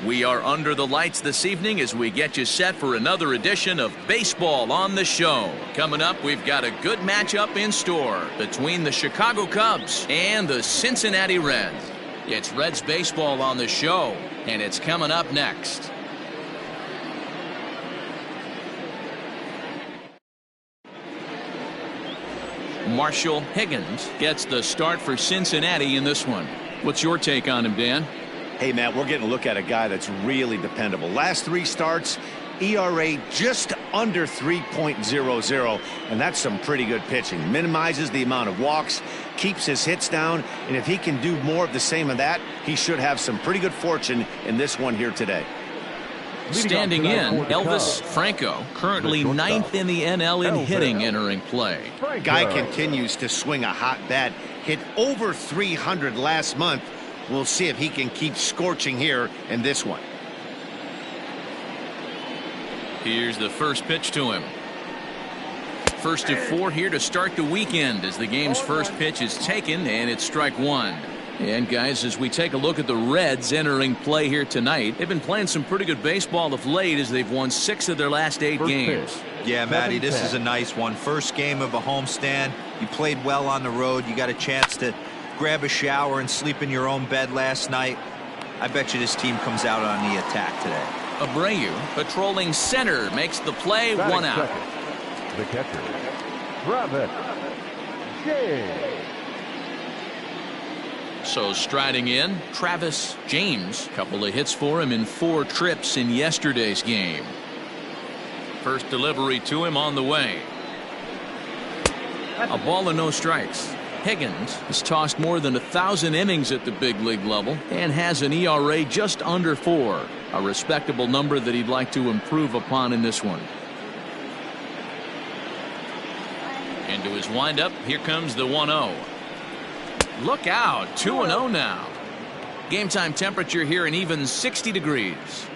We are under the lights this evening as we get you set for another edition of Baseball on the Show. Coming up, we've got a good matchup in store between the Chicago Cubs and the Cincinnati Reds. It's Reds Baseball on the Show, and it's coming up next. Marshall Higgins gets the start for Cincinnati in this one. What's your take on him, Dan? Hey, Matt, we're getting a look at a guy that's really dependable. Last 3 starts, ERA just under 3.00, and that's some pretty good pitching. Minimizes the amount of walks, keeps his hits down, and if he can do more of the same of that, he should have some pretty good fortune in this one here today. Standing in, Elvis Franco, currently 9th in the NL in hitting, entering play. Guy continues to swing a hot bat, hit over 300 last month. We'll see if he can keep scorching here in this one. Here's the first pitch to him. First of 4 here to start the weekend as the game's first pitch is taken, and it's strike 1. And guys, as we take a look at the Reds entering play here tonight, they've been playing some pretty good baseball of late as they've won 6 of their last 8 games. Yeah, Matty, this is a nice one. First game of a homestand. You played well on the road. You got a chance to grab a shower and sleep in your own bed last night. I bet you this team comes out on the attack today. Abreu patrolling center makes the play. 1 out. Second. The catcher, Travis James. So striding in, Travis James. Couple of hits for him in 4 trips in yesterday's game. First delivery to him on the way. A ball and no strikes. Higgins has tossed more than 1,000 innings at the big league level and has an ERA just under 4. A respectable number that he'd like to improve upon in this one. Into his windup, here comes the 1-0. Look out, 2-0 now. Game time temperature here an even 60 degrees.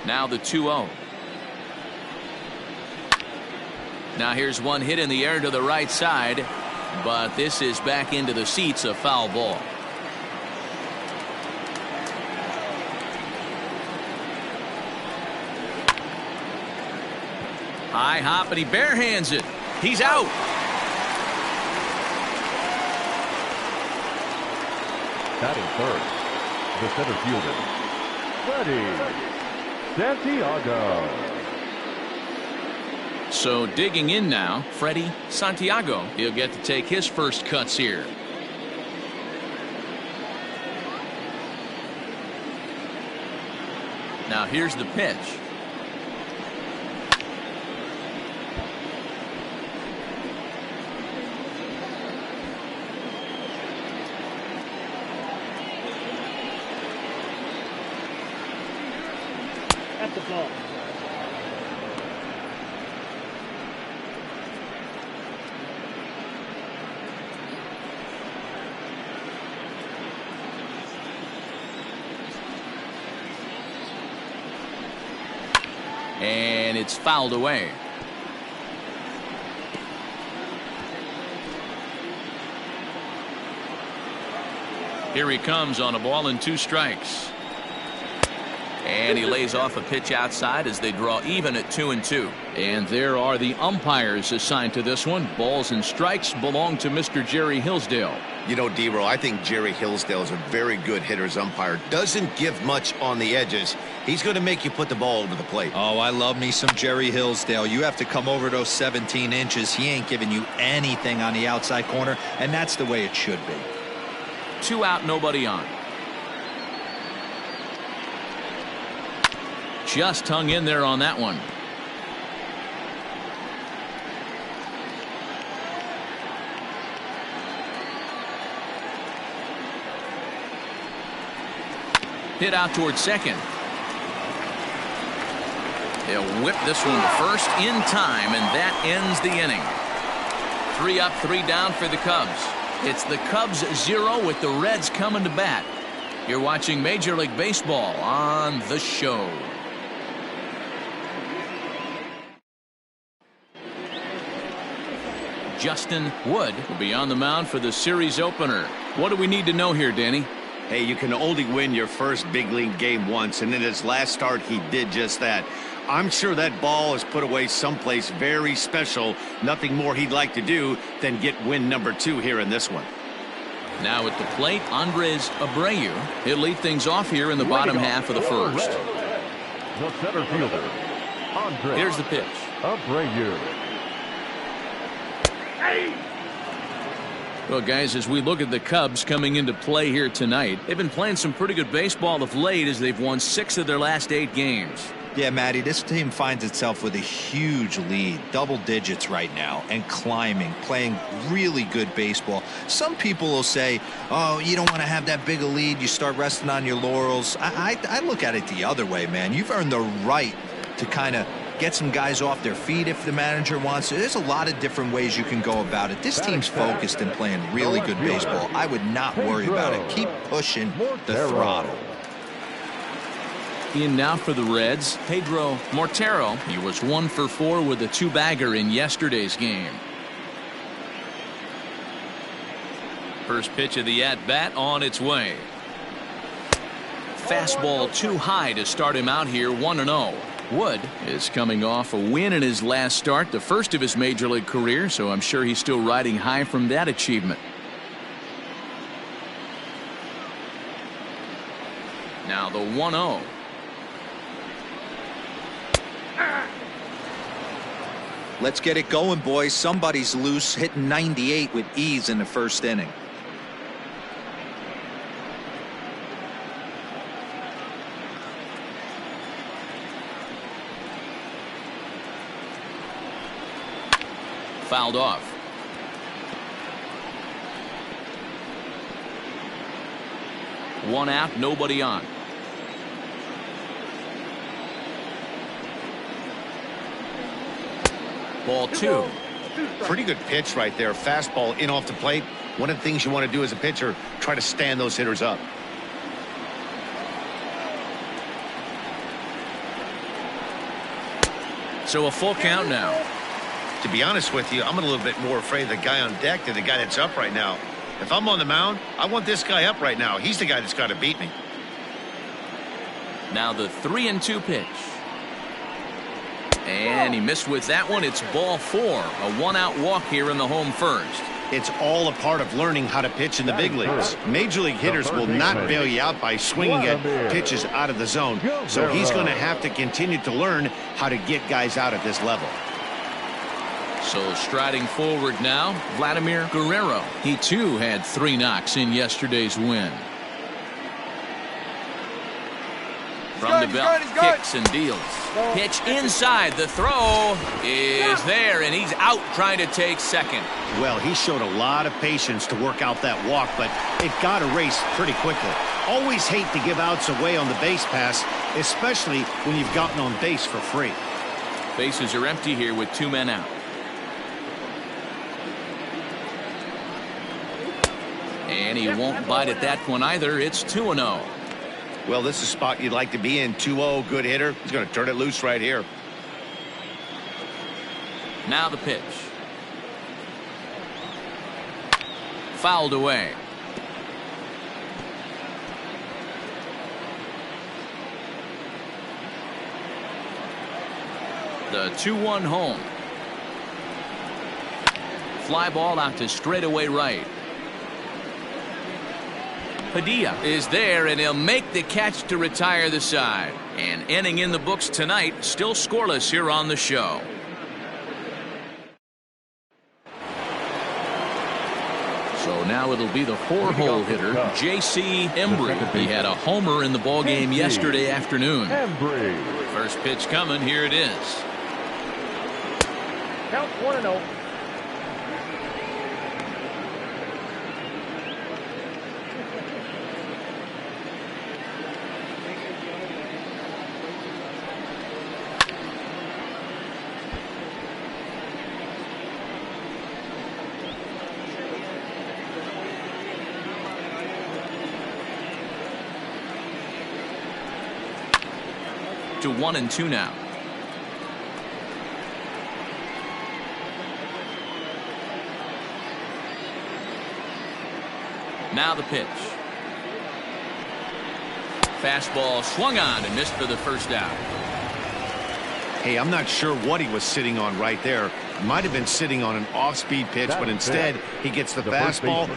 Now the 2-0. Now here's one hit in the air to the right side, but this is back into the seats, a foul ball. High hop, and he barehands it. He's out. Batting first, the center fielder, Freddie Santiago. So digging in now, Freddie Santiago. He'll get to take his first cuts here. Now here's the pitch. At the ball. And it's fouled away. Here he comes on a ball and 2 strikes. And he lays off a pitch outside as they draw even at 2-2. And there are the umpires assigned to this one. Balls and strikes belong to Mr. Jerry Hillsdale. You know, D-Roll, I think Jerry Hillsdale is a very good hitter's umpire. Doesn't give much on the edges. He's going to make you put the ball over the plate. Oh, I love me some Jerry Hillsdale. You have to come over those 17 inches. He ain't giving you anything on the outside corner, and that's the way it should be. 2 out, nobody on. Just hung in there on that one. Hit out towards second. They'll whip this one to first in time, and that ends the inning. 3 up, 3 down for the Cubs. It's the Cubs 0 with the Reds coming to bat. You're watching Major League Baseball on the Show. Justin Wood will be on the mound for the series opener. What do we need to know here, Danny? Hey, you can only win your first big league game once, and in his last start he did just that. I'm sure that ball is put away someplace very special. Nothing more he'd like to do than get win number 2 here in this one. Now at the plate, Andres Abreu. He'll lead things off here in the bottom half of the first. The center fielder, Andres. Here's the pitch. Abreu. Well, guys, as we look at the Cubs coming into play here tonight, they've been playing some pretty good baseball of late as they've won 6 of their last 8 games. Yeah, Matty, this team finds itself with a huge lead, double digits right now, and climbing, playing really good baseball. Some people will say, oh, you don't want to have that big a lead, you start resting on your laurels. I look at it the other way, man. You've earned the right to kind of get some guys off their feet if the manager wants to. There's a lot of different ways you can go about it. This team's focused and playing really good baseball. I would not worry about it. Keep pushing the throttle. In now for the Reds, Pedro Mortero. He was 1 for 4 with a 2-bagger in yesterday's game. First pitch of the at-bat on its way. Fastball too high to start him out here, 1-0. Wood is coming off a win in his last start, the first of his major league career, so I'm sure he's still riding high from that achievement. Now the 1-0. Let's get it going, boys. Somebody's loose, hitting 98 with ease in the first inning. Fouled off. One out, nobody on. Ball 2. Pretty good pitch right there. Fastball in off the plate. One of the things you want to do as a pitcher, try to stand those hitters up. So a full count now. To be honest with you, I'm a little bit more afraid of the guy on deck than the guy that's up right now. If I'm on the mound, I want this guy up right now. He's the guy that's got to beat me. Now the 3-2 pitch. And he missed with that one. It's ball 4. A 1-out walk here in the home first. It's all a part of learning how to pitch in the big leagues. Major league hitters will not bail you out by swinging at pitches out of the zone. So he's going to have to continue to learn how to get guys out at this level. So striding forward now, Vladimir Guerrero. He too had 3 knocks in yesterday's win. From the belt, kicks and deals. Pitch inside. The throw is there, and he's out trying to take second. Well, he showed a lot of patience to work out that walk, but it got erased pretty quickly. Always hate to give outs away on the base pass, especially when you've gotten on base for free. Bases are empty here with 2 men out. And he won't bite at that one either. It's 2-0. Well, this is a spot you'd like to be in. 2-0, good hitter. He's going to turn it loose right here. Now the pitch. Fouled away. The 2-1 home. Fly ball out to straightaway right. Padilla is there, and he'll make the catch to retire the side. And inning in the books tonight, still scoreless here on the show. So now it'll be the 4-hole hitter, J.C. Embry. He had a homer in the ballgame yesterday afternoon. First pitch coming, here it is. Count 1-0. To 1-2 now. Now the pitch. Fastball swung on and missed for the first out. Hey, I'm not sure what he was sitting on right there. Might have been sitting on an off-speed pitch, but instead he gets the fastball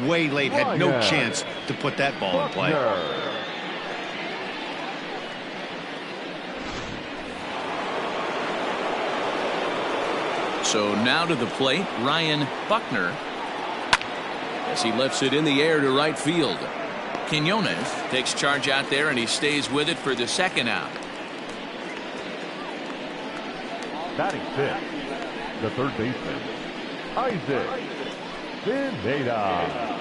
way late. Had no chance to put that ball in play. So now to the plate, Ryan Buckner, as he lifts it in the air to right field. Quinones takes charge out there, and he stays with it for the second out. Batting fifth, the third baseman, Isaac Pineda.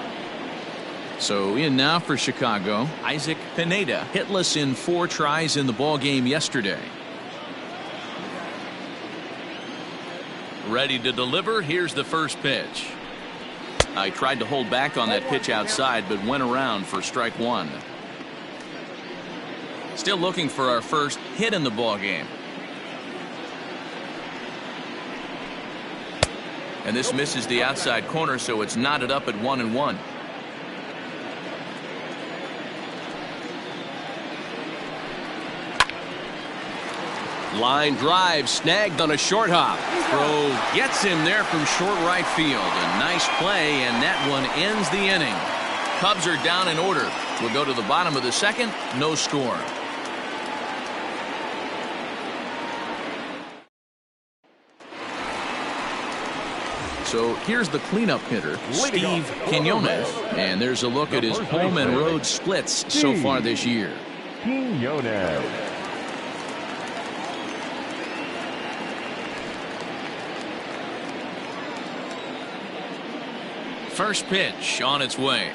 So in now for Chicago, Isaac Pineda, hitless in 4 tries in the ball game yesterday. Ready to deliver. Here's the first pitch. I tried to hold back on that pitch outside, but went around for strike 1. Still looking for our first hit in the ball game. And this misses the outside corner, so it's knotted up at 1-1. Line drive snagged on a short hop. Throw gets him there from short right field. A nice play, and that one ends the inning. Cubs are down in order. We'll go to the bottom of the second. No score. So here's the cleanup hitter, Steve Quinones, and there's a look at his home and road splits so far this year. Quinones. First pitch on its way.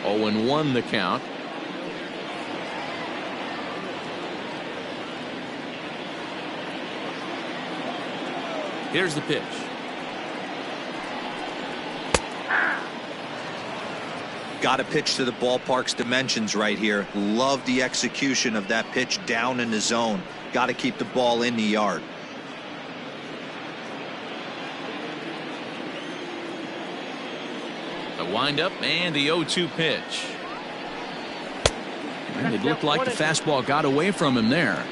0-1 the count. Here's the pitch. Got to pitch to the ballpark's dimensions right here. Love the execution of that pitch down in the zone. Got to keep the ball in the yard. The windup and the 0-2 pitch. And it looked like the fastball got away from him there.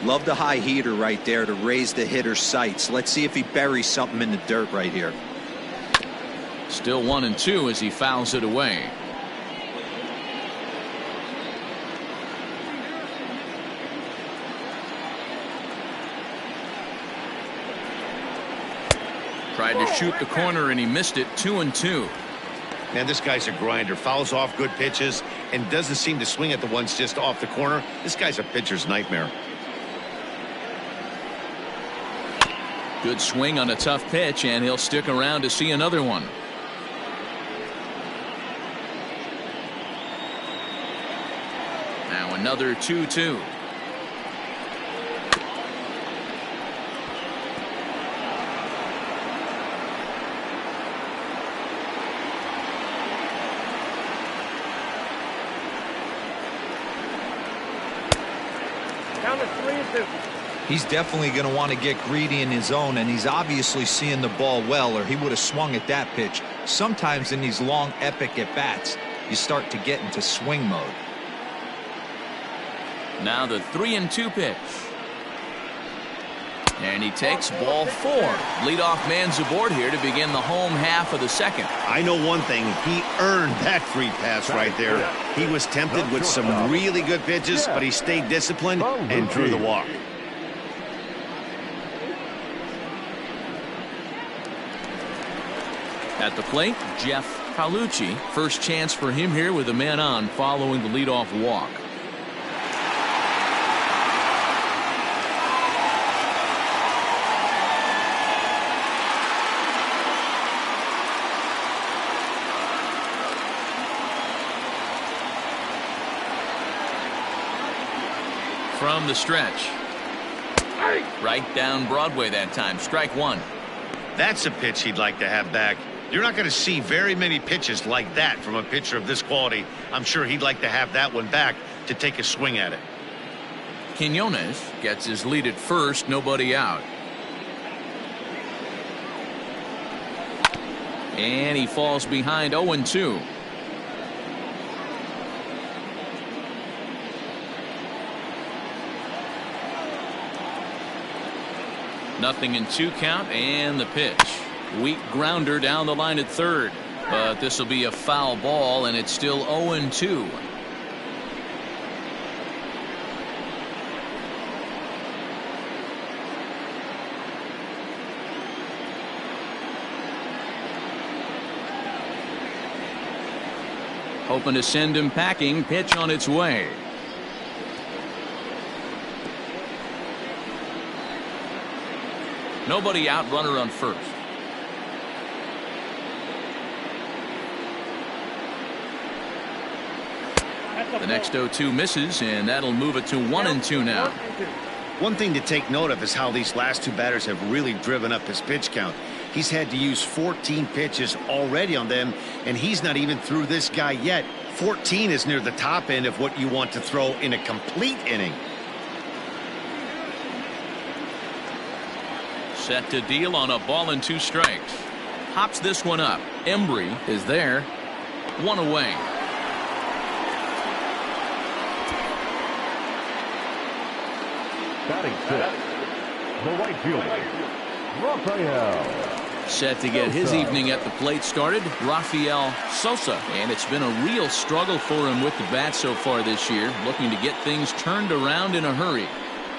Love the high heater right there to raise the hitter's sights. Let's see if he buries something in the dirt right here. Still 1-2 as he fouls it away. Tried to shoot the corner and he missed it. 2-2. Man, this guy's a grinder. Fouls off good pitches and doesn't seem to swing at the ones just off the corner. This guy's a pitcher's nightmare. Good swing on a tough pitch, and he'll stick around to see another one. Now another 2-2. Down to 3-2. He's definitely going to want to get greedy in his own, and he's obviously seeing the ball well, or he would have swung at that pitch. Sometimes in these long, epic at-bats, you start to get into swing mode. Now the 3-2 pitch. And he takes ball 4. Leadoff man's aboard here to begin the home half of the second. I know one thing. He earned that free pass right there. He was tempted with some really good pitches, but he stayed disciplined and drew the walk. At the plate, Jeff Palucci. First chance for him here with a man on following the leadoff walk. From the stretch. Right down Broadway that time. Strike 1. That's a pitch he'd like to have back. You're not going to see very many pitches like that from a pitcher of this quality. I'm sure he'd like to have that one back to take a swing at it. Quinones gets his lead at first, nobody out. And he falls behind 0-2. Nothing in 2 count, and the pitch. Weak grounder down the line at third. But this will be a foul ball, and it's still 0-2. Hoping to send him packing. Pitch on its way. Nobody out, runner on first. The next 0-2 misses, and that'll move it to 1-2 now. One thing to take note of is how these last 2 batters have really driven up his pitch count. He's had to use 14 pitches already on them, and he's not even through this guy yet. 14 is near the top end of what you want to throw in a complete inning. Set to deal on a ball and 2 strikes. Hops this one up. Embry is there. 1 away. Batting 6th, the right fielder, Rafael. Set to get his evening at the plate started, Rafael Sosa. And it's been a real struggle for him with the bat so far this year. Looking to get things turned around in a hurry.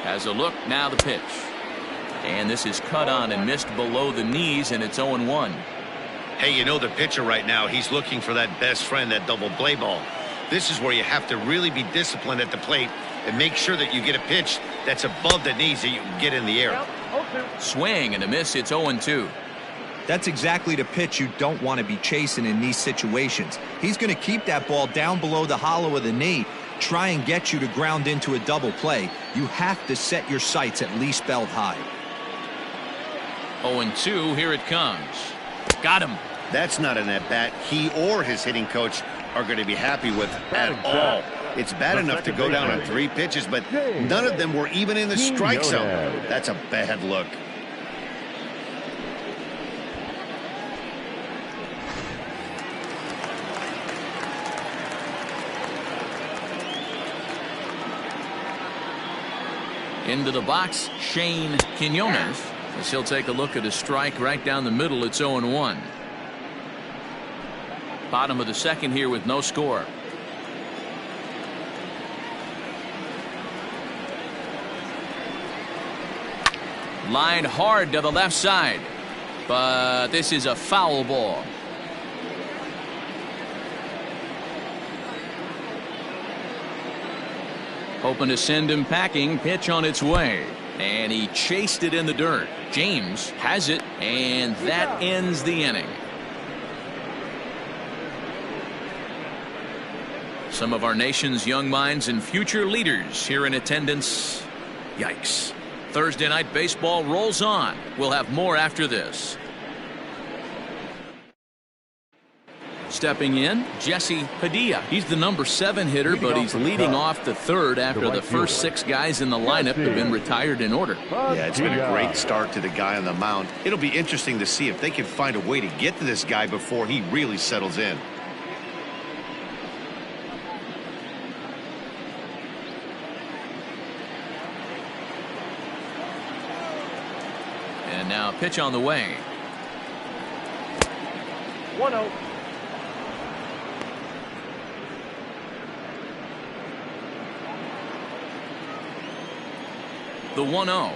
Has a look, now the pitch. And this is cut on and missed below the knees, and it's 0-1. Hey, you know the pitcher right now, he's looking for that best friend, that double play ball. This is where you have to really be disciplined at the plate and make sure that you get a pitch that's above the knees that you can get in the air. Swing and a miss, it's 0-2. That's exactly the pitch you don't want to be chasing in these situations. He's going to keep that ball down below the hollow of the knee, try and get you to ground into a double play. You have to set your sights at least belt high. 0-2, here it comes. Got him. That's not an at-bat he or his hitting coach are going to be happy with at all. It's bad enough to go down on 3 pitches, but none of them were even in the strike zone. That's a bad look. Into the box, Shane Quinones. As he'll take a look at a strike right down the middle. It's 0-1. Bottom of the second here with no score. Line hard to the left side, but this is a foul ball. Hoping to send him packing. Pitch on its way, and he chased it in the dirt. James has it, and that ends the inning. Some of our nation's young minds and future leaders here in attendance. Yikes. Thursday night baseball rolls on. We'll have more after this. Stepping in, Jesse Padilla. He's the number 7 hitter, but he's leading off the third after the first 6 guys in the lineup have been retired in order. Yeah, it's been a great start to the guy on the mound. It'll be interesting to see if they can find a way to get to this guy before he really settles in. And now pitch on the way. 1-0. The 1-0.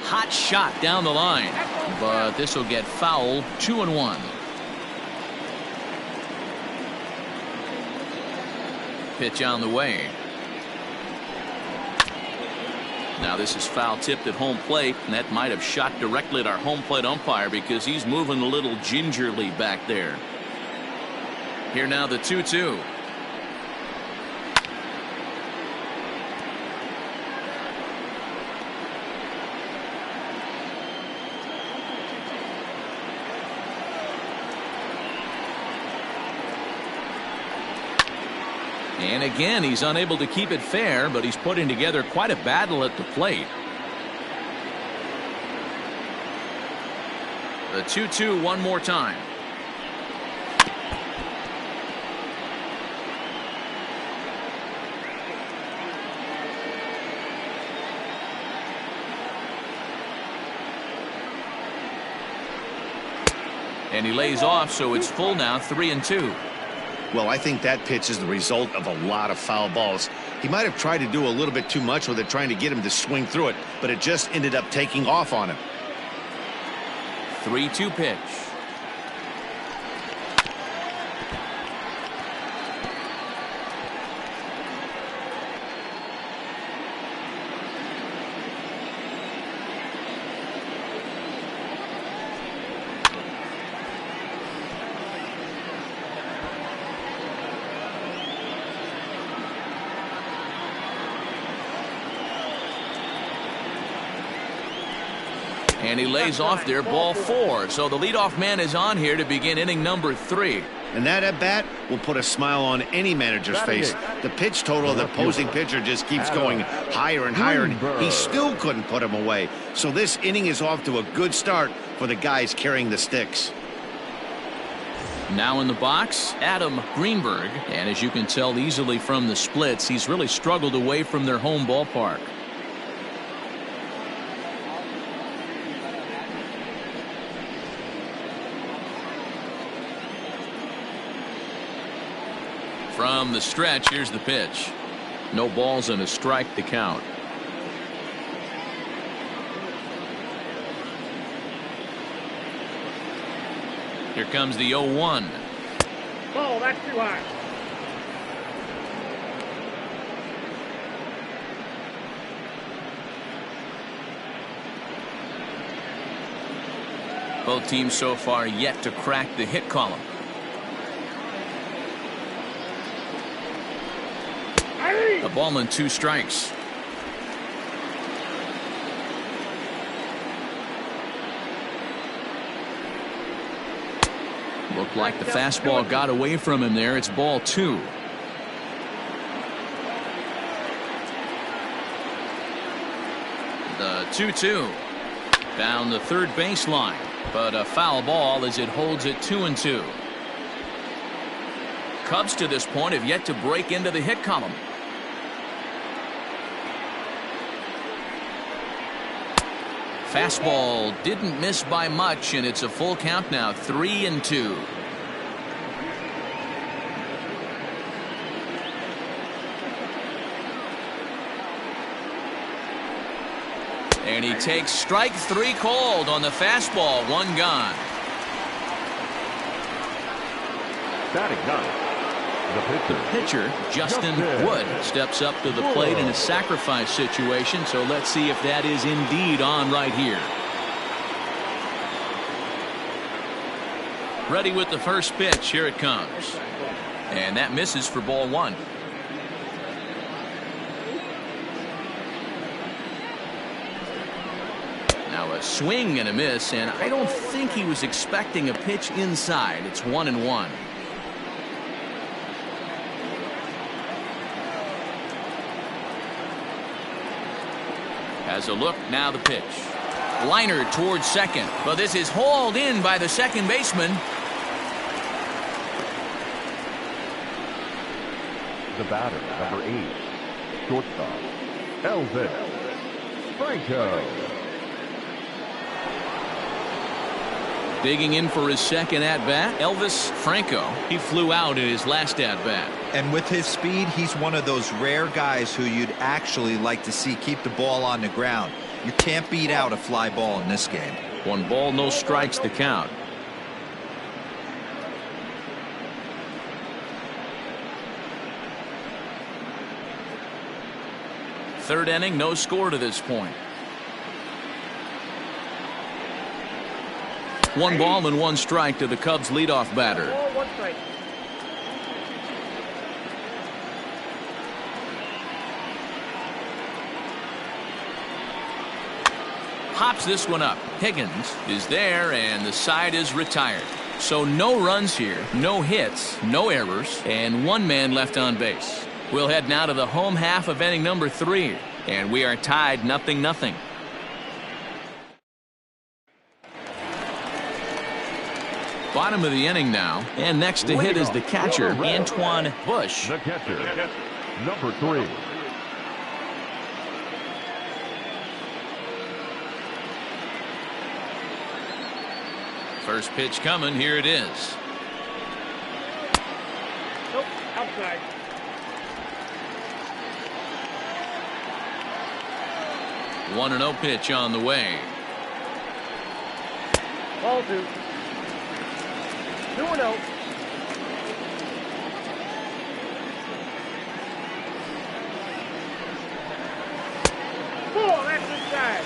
Hot shot down the line, but this will get foul. 2-1. Pitch on the way. Now this is foul tipped at home plate, and that might have shot directly at our home plate umpire because he's moving a little gingerly back there. Here now the 2-2. And again, he's unable to keep it fair, but he's putting together quite a battle at the plate. The 2-2 one more time. And he lays off, so it's full now, 3-2. Well, I think that pitch is the result of a lot of foul balls. He might have tried to do a little bit too much with it, trying to get him to swing through it, but it just ended up taking off on him. 3-2 pitch. And he lays off there, ball 4. So the leadoff man is on here to begin inning number 3. And that at bat will put a smile on any manager's face. The pitch total of the opposing pitcher just keeps going higher and higher, and he still couldn't put him away. So this inning is off to a good start for the guys carrying the sticks. Now in the box, Adam Greenberg. And as you can tell easily from the splits, he's really struggled away from their home ballpark. From the stretch, here's the pitch. No balls and a strike to count. Here comes the 0-1. Ball, that's too high. Both teams so far yet to crack the hit column. A ball and 2 strikes. Looked like the fastball got away from him there. It's ball 2. The 2-2 down the third baseline, but a foul ball as it holds it 2-2. Cubs to this point have yet to break into the hit column. Fastball didn't miss by much, and it's a full count now, 3-2. And he takes strike 3 called on the fastball, 1 gone. Batting ninth, The pitcher, Justin Wood, steps up to the plate in a sacrifice situation, so let's see if that is indeed on right here. Ready with the first pitch. Here it comes. And that misses for ball 1. Now a swing and a miss, and I don't think he was expecting a pitch inside. It's 1-1. Has a look, now the pitch. Liner towards second, but this is hauled in by the second baseman. the batter, number 8, shortstop, Elvis Franco. Digging in for his second at-bat, Elvis Franco. He flew out in his last at-bat. And with his speed, he's one of those rare guys who you'd actually like to see keep the ball on the ground. You can't beat out a fly ball in this game. 1 ball, no strikes to count. Third inning, no score to this point. 1 ball and 1 strike to the Cubs leadoff batter. Pops this one up. Higgins is there, and the side is retired. So no runs here, no hits, no errors, and 1 man left on base. We'll head now to the home half of inning number 3, and we are tied 0-0. Bottom of the inning now, and next to hit is the catcher, Antoine Bush. The catcher, number 3. First pitch coming. Here it is. Nope, outside. One and 0 pitch on the way. Ball 2. 2-0. Ball, that's inside.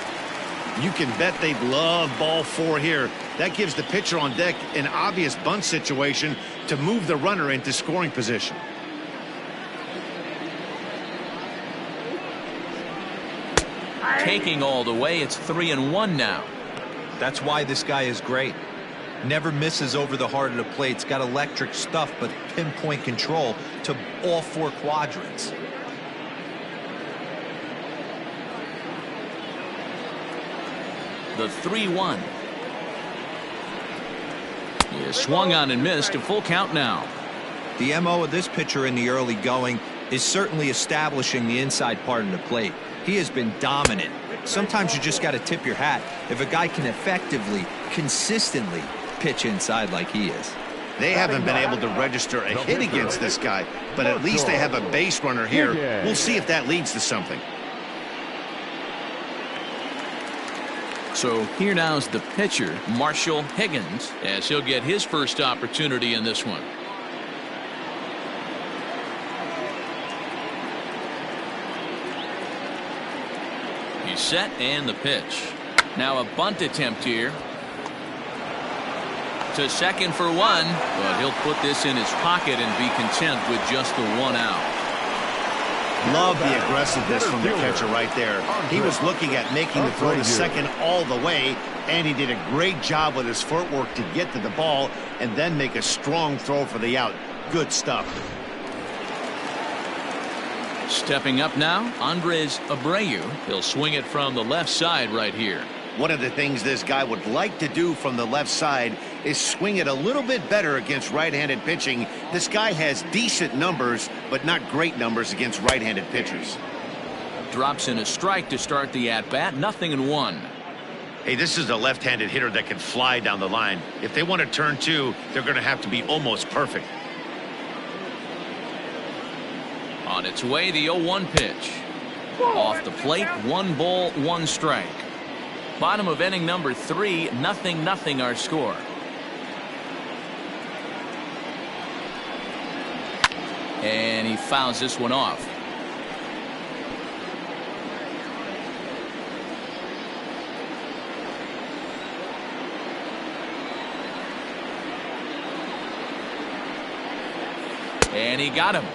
You can bet they'd love ball 4 here. That gives the pitcher on deck an obvious bunt situation to move the runner into scoring position. Taking all the way, it's 3-1 now. That's why this guy is great. Never misses over the heart of the plate. He's got electric stuff, but pinpoint control to all 4 quadrants. The 3-1. He is swung on and missed. A full count now. The MO of this pitcher in the early going is certainly establishing the inside part of the plate. He has been dominant. Sometimes you just got to tip your hat if a guy can effectively, consistently pitch inside like he is. They haven't been able to register a hit against this guy, but at least they have a base runner here. We'll see if that leads to something. So here now is the pitcher, Marshall Higgins, as he'll get his first opportunity in this one. He's set, and the pitch. Now a bunt attempt here. To second for 1, but he'll put this in his pocket and be content with just the 1 out. Love the aggressiveness from the catcher right there. He was looking at making the throw to second all the way, and he did a great job with his footwork to get to the ball and then make a strong throw for the out. Good stuff. Stepping up now, Andres Abreu. He'll swing it from the left side right here. One of the things this guy would like to do from the left side is swing it a little bit better against right-handed pitching. This guy has decent numbers, but not great numbers against right-handed pitchers. Drops in a strike to start the at-bat. 0-1. Hey, this is a left-handed hitter that can fly down the line. If they want to turn 2, they're going to have to be almost perfect. On its way, the 0-1 pitch. Off the plate, 1 ball, 1 strike. Bottom of inning number 3, 0-0 our score. And he fouls this one off. And he got him.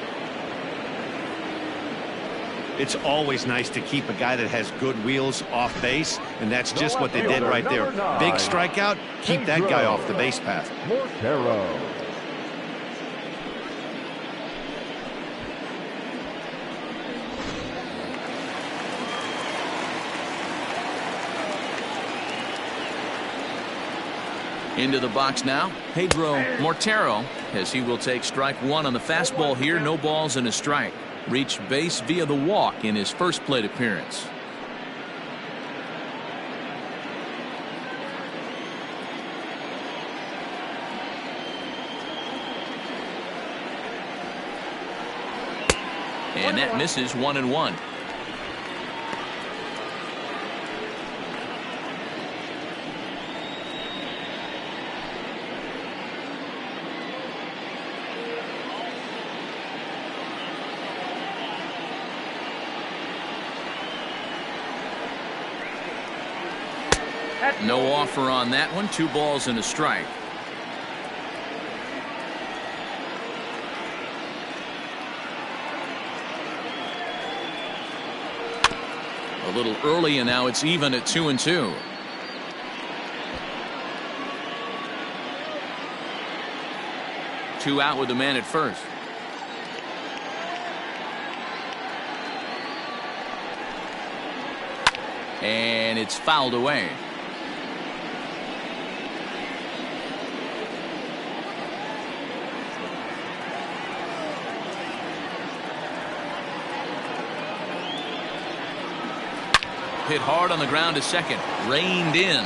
It's always nice to keep a guy that has good wheels off base, and that's just what they did right there. Big strikeout, keep that guy off the base path. Mortero. Into the box now, Pedro Mortero, as he will take strike 1 on the fastball here. No balls and a strike. Reached base via the walk in his first plate appearance. And that misses. 1-1. No offer on that one. 2 balls and a strike. A little early, and now it's even at 2-2. Two out with the man at first. And it's fouled away. Hit hard on the ground to second. Reined in.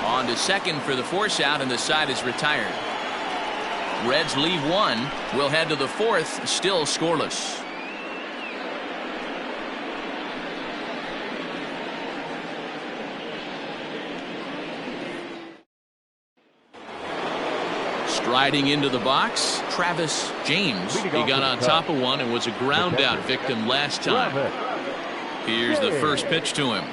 On to second for the force out, and the side is retired. Reds leave one. We'll head to the fourth, still scoreless. Striding into the box, Travis James. He got on top of one and was a ground out victim last time. Here's the first pitch to him.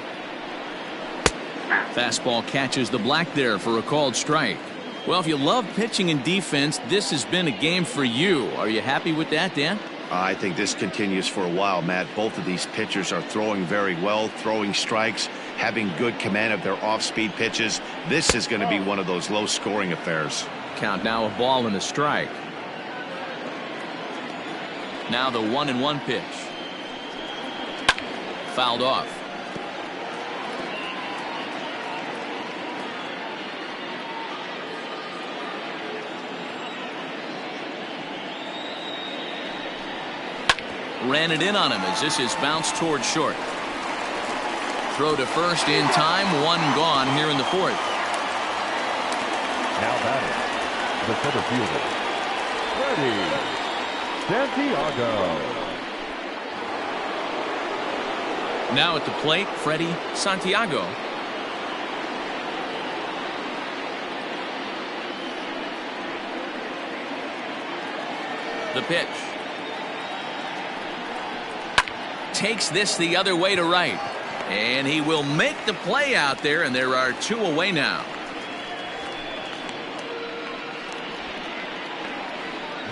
Fastball catches the black there for a called strike. Well, if you love pitching and defense, this has been a game for you. Are you happy with that, Dan? I think this continues for a while, Matt. Both of these pitchers are throwing very well, throwing strikes, having good command of their off-speed pitches. This is going to be one of those low-scoring affairs. Count now, a ball and a strike. Now the 1-1 pitch. Fouled off. Ran it in on him as this is bounced toward short. Throw to first in time. One gone here in the fourth. Now batting, the center fielder, Freddie Santiago. Now at the plate, Freddie Santiago. The pitch. Takes this the other way to right. And he will make the play out there, and there are two away now.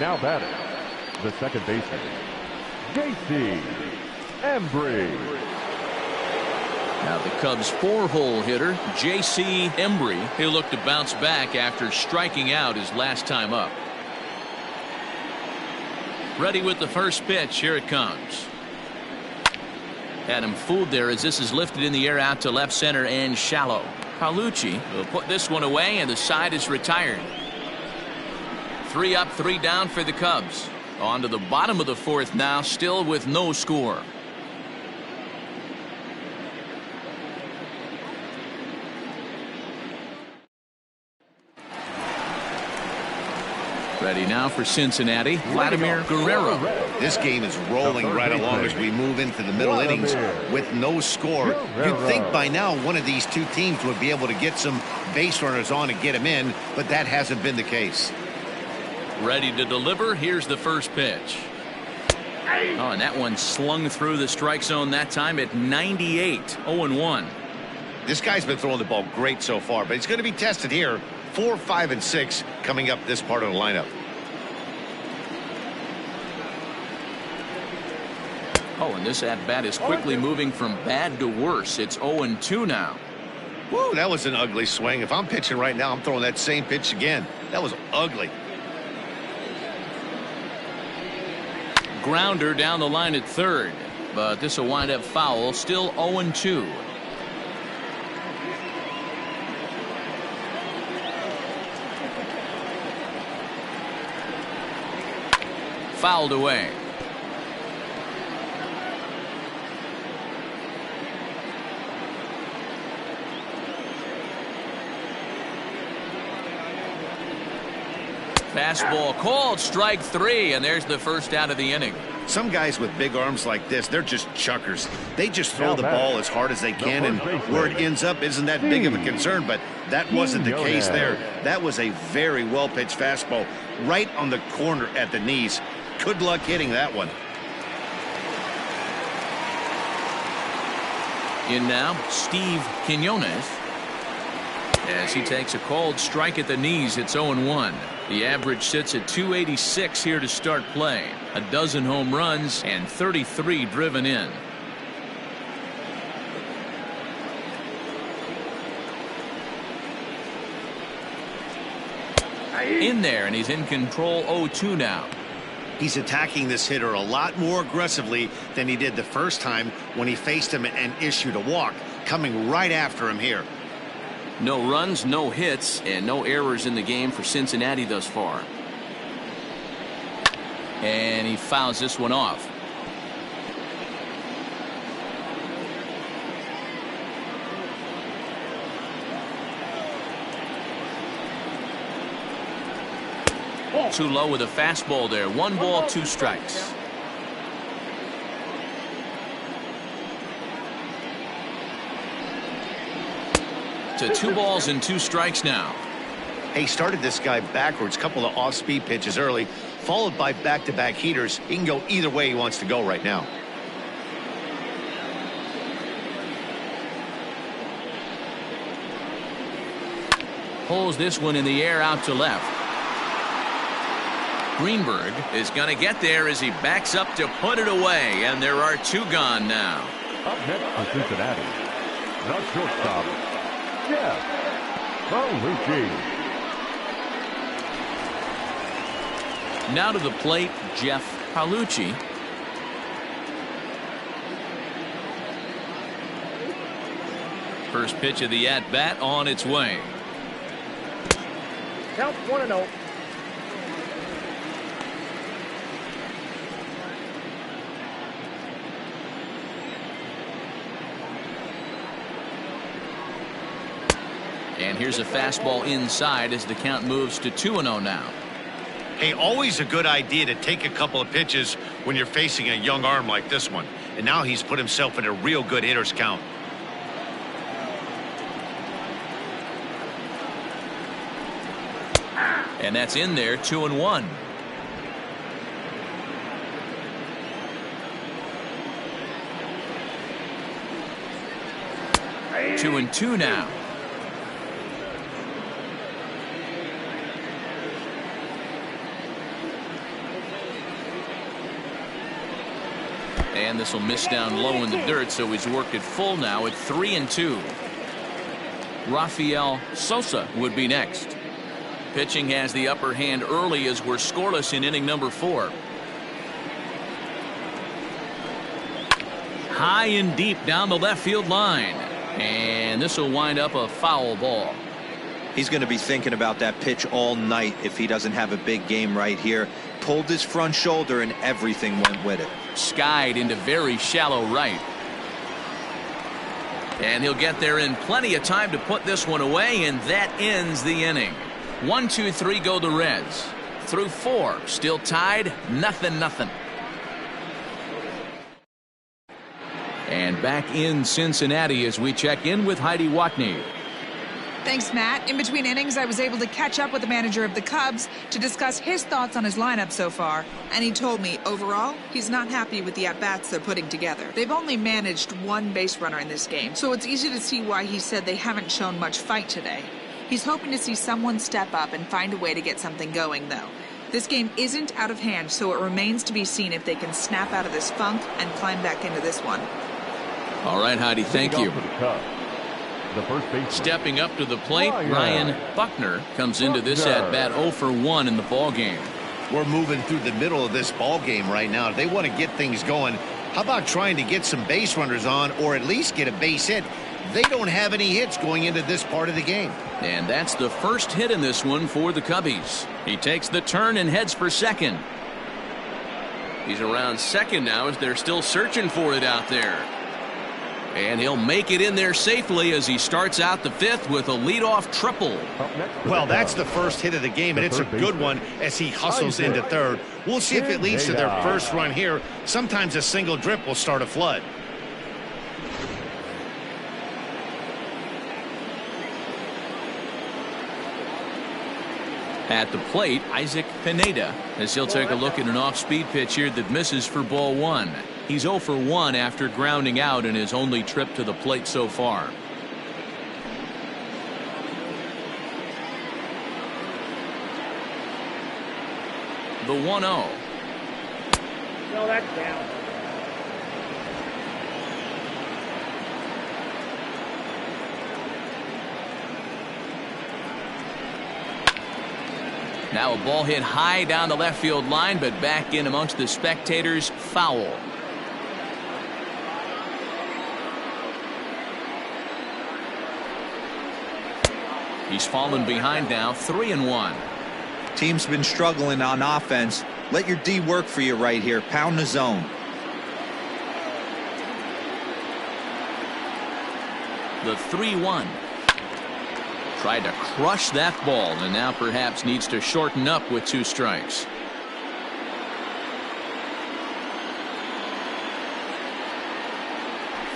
Now batting, the second baseman, J.C. Embry. Now the Cubs' four-hole hitter, J.C. Embry. He'll look to bounce back after striking out his last time up. Ready with the first pitch. Here it comes. Had him fooled there as this is lifted in the air out to left center and shallow. Palucci will put this one away, and the side is retired. 3 up, 3 down for the Cubs. On to the bottom of the fourth now, still with no score. Ready now for Cincinnati, Vladimir Guerrero. This game is rolling right along as we move into the middle innings with no score. You'd think by now one of these two teams would be able to get some base runners on and get them in, but that hasn't been the case. Ready to deliver. Here's the first pitch. Oh, and that one slung through the strike zone that time at 98. 0-1. This guy's been throwing the ball great so far, but he's going to be tested here. 4, 5, and 6 coming up this part of the lineup. Oh, and this at-bat is quickly moving from bad to worse. It's 0-2 now. Woo, that was an ugly swing. If I'm pitching right now, I'm throwing that same pitch again. That was ugly. Grounder down the line at third, but this will wind up foul. Still 0-2. Fouled away. Fastball called, strike 3, and there's the first out of the inning. Some guys with big arms like this, they're just chuckers. They just throw the ball as hard as they can, and where it ends up isn't that big of a concern, but that wasn't the case there. That was a very well-pitched fastball right on the corner at the knees. Good luck hitting that one. In now, Steve Quinones. As he takes a called strike at the knees, it's 0-1. The average sits at 286 here to start play. A dozen home runs and 33 driven in. In there, and he's in control. 0-2 now. He's attacking this hitter a lot more aggressively than he did the first time when he faced him and issued a walk. coming right after him here. No runs, no hits, and no errors in the game for Cincinnati thus far. And he fouls this one off. Too low with a fastball there. 1 ball, 2 strikes. To 2 balls and 2 strikes now. He started this guy backwards, couple of off-speed pitches early, followed by back-to-back heaters. He can go either way he wants to go right now. Pulls this one in the air out to left. Greenberg is going to get there as he backs up to put it away, and there are 2 gone now. Up next for Cincinnati, the shortstop, Jeff Palucci. Now to the plate, Jeff Palucci. First pitch of the at-bat on its way. Count 1-0. And here's a fastball inside as the count moves to 2-0 now. Hey, always a good idea to take a couple of pitches when you're facing a young arm like this one. And now he's put himself in a real good hitter's count. And that's in there, 2-1. Two and 2 now. And this will miss down low in the dirt, so he's worked it full now at 3-2. Rafael Sosa would be next. Pitching has the upper hand early as we're scoreless in inning number 4. High and deep down the left field line. And this will wind up a foul ball. He's going to be thinking about that pitch all night if he doesn't have a big game right here. Pulled his front shoulder and everything went with it. Skied into very shallow right. And he'll get there in plenty of time to put this one away, and that ends the inning. 1, 2, 3 go the Reds. Through 4, still tied, 0-0. And back in Cincinnati as we check in with Heidi Watney. Thanks, Matt. In between innings, I was able to catch up with the manager of the Cubs to discuss his thoughts on his lineup so far. And he told me, overall, he's not happy with the at-bats they're putting together. They've only managed 1 base runner in this game, so it's easy to see why he said they haven't shown much fight today. He's hoping to see someone step up and find a way to get something going, though. This game isn't out of hand, so it remains to be seen if they can snap out of this funk and climb back into this one. All right, Heidi, thank you. The first baseman. Stepping up to the plate, Ryan Buckner comes into this at-bat 0 for 1 in the ballgame. We're moving through the middle of this ball game right now. If they want to get things going, how about trying to get some base runners on or at least get a base hit? They don't have any hits going into this part of the game. And that's the first hit in this one for the Cubbies. He takes the turn and heads for second. He's around second now as they're still searching for it out there. And he'll make it in there safely as he starts out the 5th with a leadoff triple. Well, that's the first hit of the game, and it's a good one as he hustles into third. We'll see if it leads to their first run here. Sometimes a single drip will start a flood. At the plate, Isaac Pineda, as he'll take a look at an off-speed pitch here that misses for ball 1. He's 0 for 1 after grounding out in his only trip to the plate so far. The 1-0. No, that's down. Now a ball hit high down the left field line, but back in amongst the spectators, foul. He's fallen behind now, 3-1. Team's been struggling on offense. Let your D work for you right here. Pound the zone. The 3-1. Tried to crush that ball and now perhaps needs to shorten up with 2 strikes.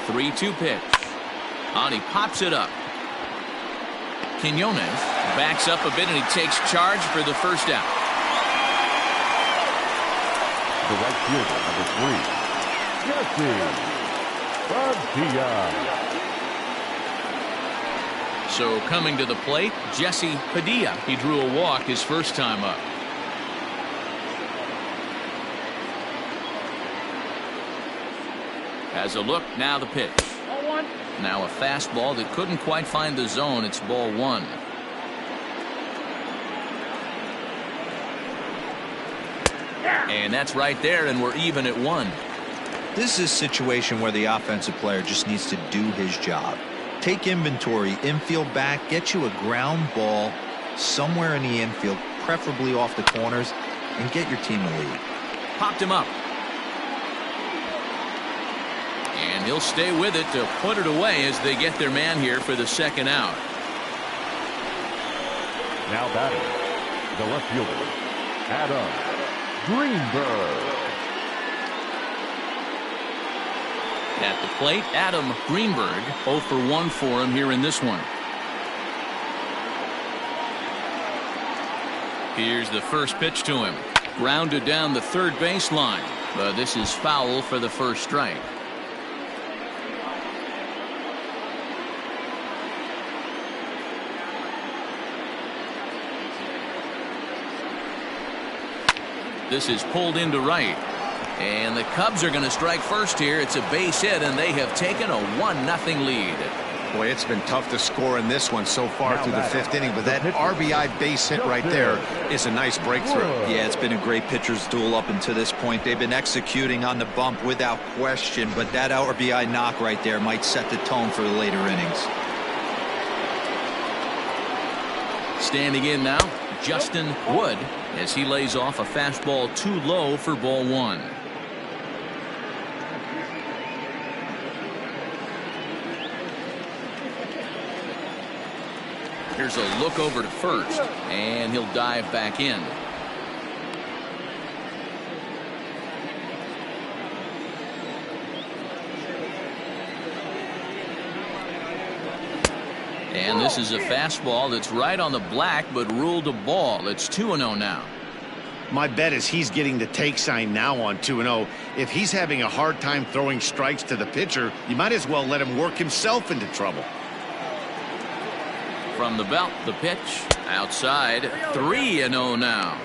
Three-two pitch. On, he pops it up. Quinones backs up a bit and he takes charge for the first out. The right fielder, number 3, Jesse Padilla. So coming to the plate, Jesse Padilla. He drew a walk his first time up. Has a look, now the pitch. Now a fastball that couldn't quite find the zone. It's ball 1. And that's right there, and we're even at 1. This is a situation where the offensive player just needs to do his job. Take inventory, infield back, get you a ground ball somewhere in the infield, preferably off the corners, and get your team a lead. Popped him up. And he'll stay with it to put it away as they get their man here for the second out. Now batting, the left fielder, Greenberg. At the plate, Adam Greenberg, 0 for 1 for him here in this one. Here's the first pitch to him. Grounded down the third baseline. But this is foul for the first strike. This is pulled into right. And the Cubs are going to strike first here. It's a base hit, and they have taken a 1-0 lead. Boy, it's been tough to score in this one so far through the 5th inning, but that RBI base hit right there is a nice breakthrough. Yeah, it's been a great pitcher's duel up until this point. They've been executing on the bump without question, but that RBI knock right there might set the tone for the later innings. Standing in now, Justin Wood, as he lays off a fastball too low for ball 1. Here's a look over to first, and he'll dive back in. And this is a fastball that's right on the black, but ruled a ball. It's 2-0 now. My bet is he's getting the take sign now on 2-0. If he's having a hard time throwing strikes to the pitcher, you might as well let him work himself into trouble. From the belt, the pitch outside, 3-0 now.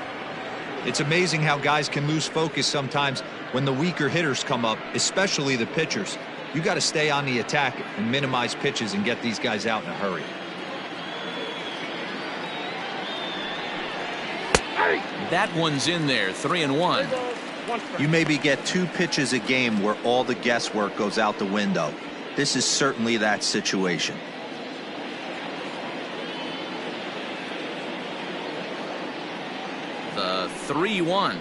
It's amazing how guys can lose focus sometimes when the weaker hitters come up, especially the pitchers. You got to stay on the attack and minimize pitches and get these guys out in a hurry. That one's in there, 3-1. You maybe get 2 pitches a game where all the guesswork goes out the window. This is certainly that situation. The 3-1.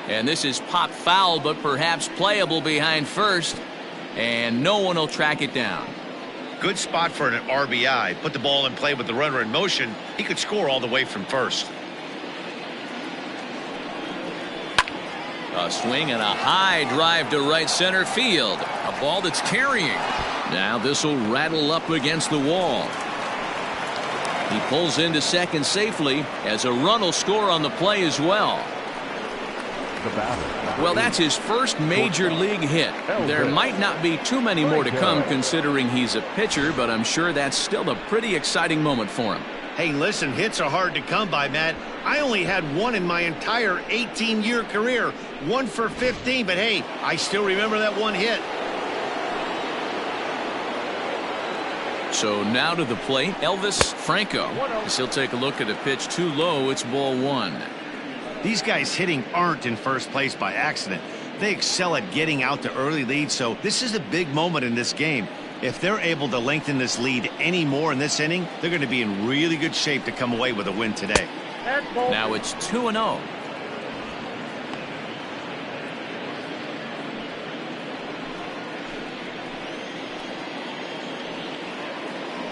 And this is popped foul, but perhaps playable behind first. And no one will track it down. Good spot for an RBI. Put the ball in play with the runner in motion. He could score all the way from first. A swing and a high drive to right center field. A ball that's carrying. Now this will rattle up against the wall. He pulls into second safely as a run will score on the play as well. Well, that's his first major league hit. There might not be too many more to come considering he's a pitcher, but I'm sure that's still a pretty exciting moment for him. Hey, listen, hits are hard to come by, Matt. I only had one in my entire 18-year career. 1 for 15, but hey, I still remember that one hit. So now to the plate, Elvis Franco. As he'll take a look at a pitch too low, it's ball 1. These guys hitting aren't in first place by accident. They excel at getting out to early leads, so this is a big moment in this game. If they're able to lengthen this lead any more in this inning, they're going to be in really good shape to come away with a win today. Now it's 2-0.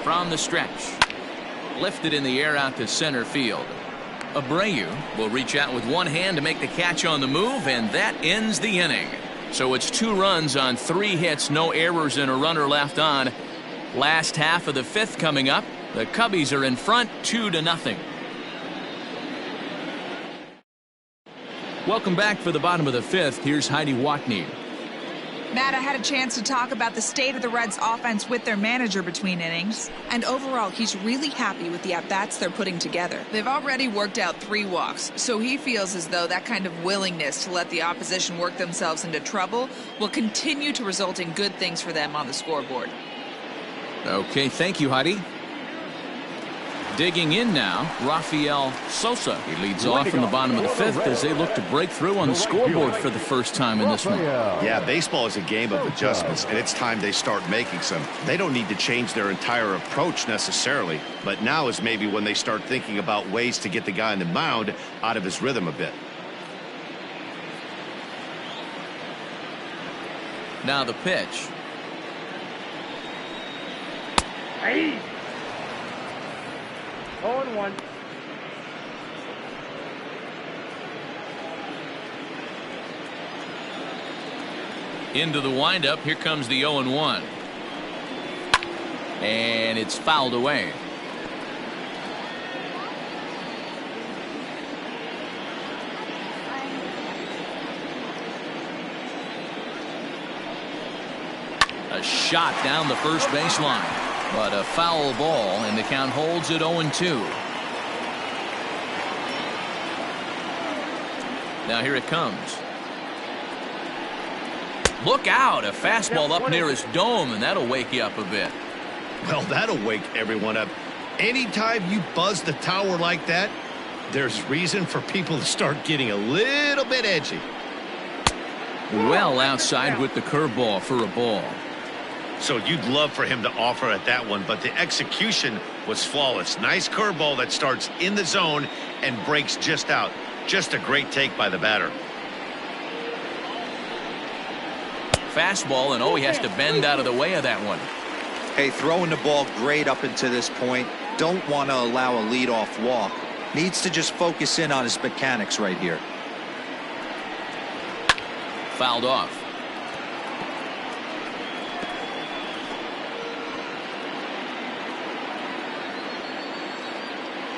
From the stretch. Lifted in the air out to center field. Abreu will reach out with one hand to make the catch on the move, and that ends the inning. So it's 2 runs on 3 hits, no errors, and a runner left on. Last half of the 5th coming up. The Cubbies are in front 2-0. Welcome back for the bottom of the 5th. Here's Heidi Watney. Matt, I had a chance to talk about the state of the Reds offense with their manager between innings, and overall he's really happy with the at-bats they're putting together. They've already worked out 3 walks, so he feels as though that kind of willingness to let the opposition work themselves into trouble will continue to result in good things for them on the scoreboard. Okay, thank you, Heidi. Digging in now, Rafael Sosa. He leads off from the bottom of the 5th as they look to break through on the scoreboard for the first time in this one. Yeah, baseball is a game of adjustments, and it's time they start making some. They don't need to change their entire approach necessarily, but now is maybe when they start thinking about ways to get the guy on the mound out of his rhythm a bit. Now the pitch. Hey. 0-1. Into the windup. Here comes the 0-1. And it's fouled away. A shot down the first baseline. But a foul ball, and the count holds at 0-2. Now here it comes. Look out! A fastball up near his dome, and that'll wake you up a bit. Well, that'll wake everyone up. Anytime you buzz the tower like that, there's reason for people to start getting a little bit edgy. Well outside with the curveball for a ball. So you'd love for him to offer at that one, but the execution was flawless. Nice curveball that starts in the zone and breaks just out. Just a great take by the batter. Fastball, and he has to bend out of the way of that one. Hey, throwing the ball great up until this point. Don't want to allow a leadoff walk. Needs to just focus in on his mechanics right here. Fouled off.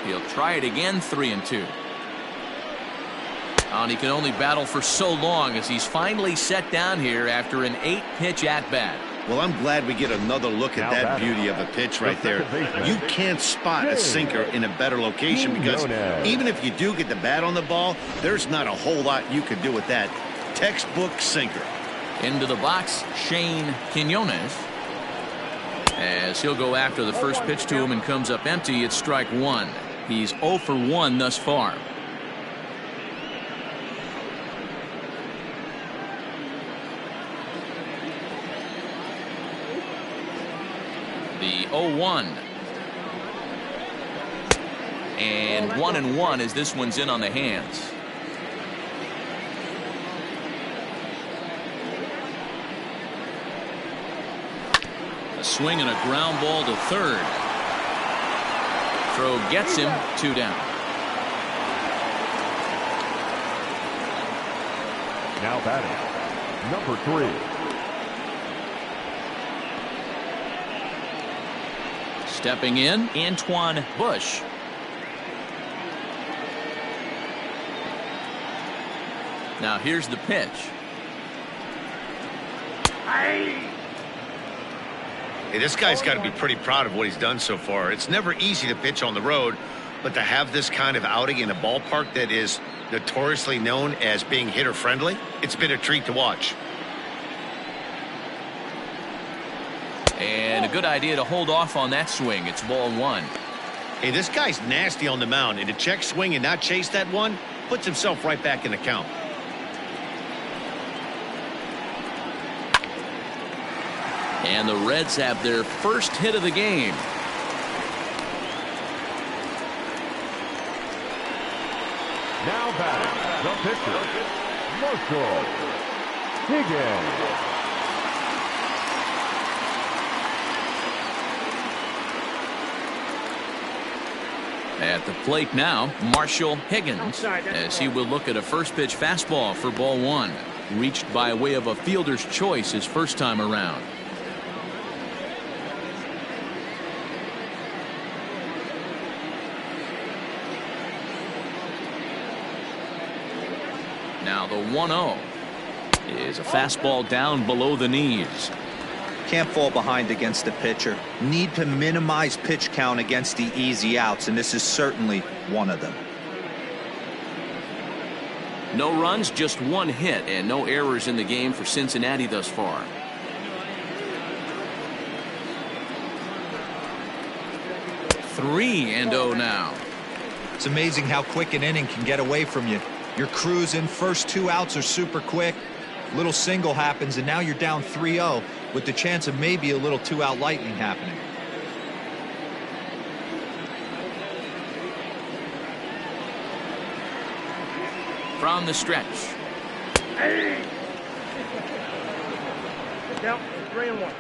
He'll try it again, 3-2. And he can only battle for so long as he's finally set down here after an 8-pitch at-bat. Well, I'm glad we get another look at that beauty of a pitch right there. You can't spot a sinker in a better location because even if you do get the bat on the ball, there's not a whole lot you can do with that. Textbook sinker. Into the box, Shane Quinones. As he'll go after the first pitch to him and comes up empty, it's strike 1. He's 0 for 1 thus far. The 0-1. And 1-1 as this one's in on the hands. A swing and a ground ball to third. Throw gets him, 2 down. Now batting, number 3. Stepping in, Antoine Bush. Now here's the pitch. Hey, this guy's got to be pretty proud of what he's done so far. It's never easy to pitch on the road, but to have this kind of outing in a ballpark that is notoriously known as being hitter-friendly, it's been a treat to watch. And a good idea to hold off on that swing. It's ball 1. Hey, this guy's nasty on the mound, and to check swing and not chase that one puts himself right back in the count. And the Reds have their first hit of the game. Now batting, the pitcher, Marshall Higgins. At the plate now, Marshall Higgins, as he will look at a first pitch fastball for ball one. Reached by way of a fielder's choice his first time around. Now the 1-0 is a fastball down below the knees. Can't fall behind against the pitcher. Need to minimize pitch count against the easy outs, and this is certainly one of them. No runs, just one hit, and no errors in the game for Cincinnati thus far. Three and 0 now. It's amazing how quick an inning can get away from you. You're cruising, first 2 outs are super quick. Little single happens, and now you're down 3-0 with the chance of maybe a little 2-out lightning happening. From the stretch. Hey. Down 3-1.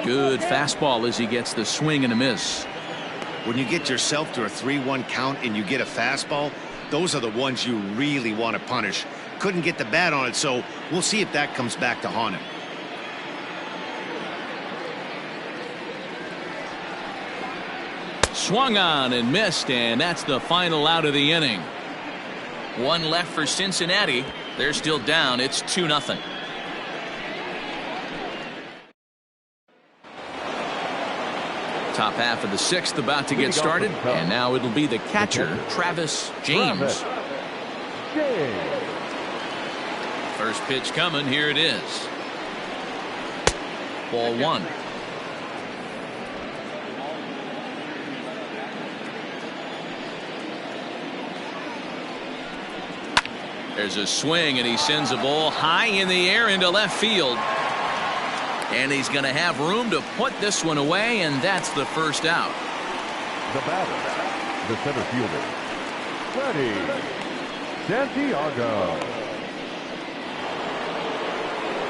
Good fastball as he gets the swing and a miss. When you get yourself to a 3-1 count and you get a fastball, those are the ones you really want to punish. Couldn't get the bat on it, so we'll see if that comes back to haunt him. Swung on and missed, and that's the final out of the inning. One left for Cincinnati. They're still down. It's 2-0. Top half of the 6th about to get started, and now it'll be the catcher, Travis James. First pitch coming. Here it is. Ball one. There's a swing, and he sends a ball high in the air into left field. And he's going to have room to put this one away, and that's the first out. The batter, the center fielder, Freddie Santiago.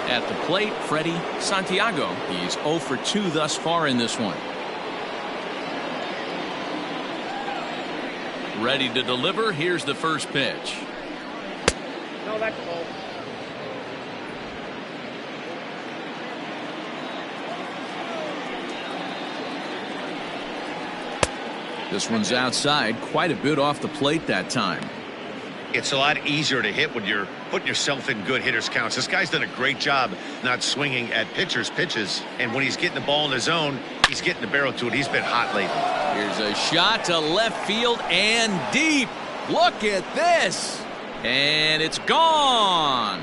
At the plate, Freddie Santiago. He's 0 for 2 thus far in this one. Ready to deliver. Here's the first pitch. No, that's a ball. This one's outside, quite a bit off the plate that time. It's a lot easier to hit when you're putting yourself in good hitters counts. This guy's done a great job not swinging at pitchers' pitches, and when he's getting the ball in his zone, he's getting the barrel to it. He's been hot lately. Here's a shot to left field and deep. Look at this, and it's gone.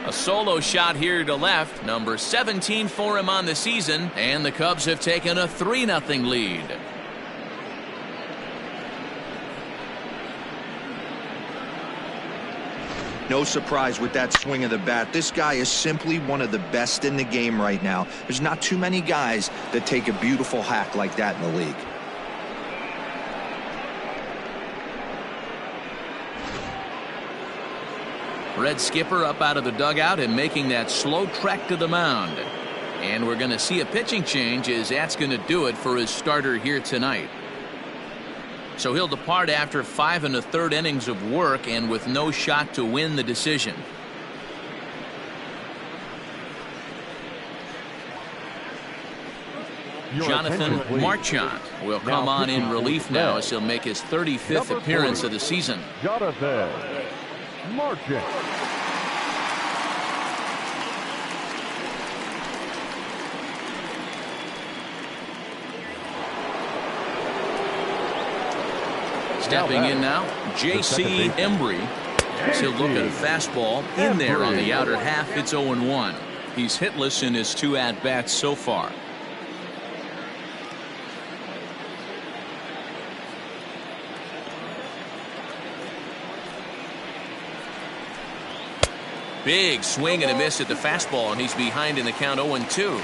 A solo shot here to left, number 17 for him on the season, and the Cubs have taken a 3-0 lead. No surprise with that swing of the bat. This guy is simply one of the best in the game right now. There's not too many guys that take a beautiful hack like that in the league. Red skipper up out of the dugout and making that slow trek to the mound. And we're going to see a pitching change, as that's going to do it for his starter here tonight. So he'll depart after 5 1/3 innings of work and with no shot to win the decision. Jonathan Marchant will come on in relief now as he'll make his 35th appearance of the season. Jonathan Marchant. Stepping in now, J.C. Embry. He'll look at a fastball in there on the outer half. It's 0-1. He's hitless in his 2 at-bats so far. Big swing and a miss at the fastball, and he's behind in the count 0-2.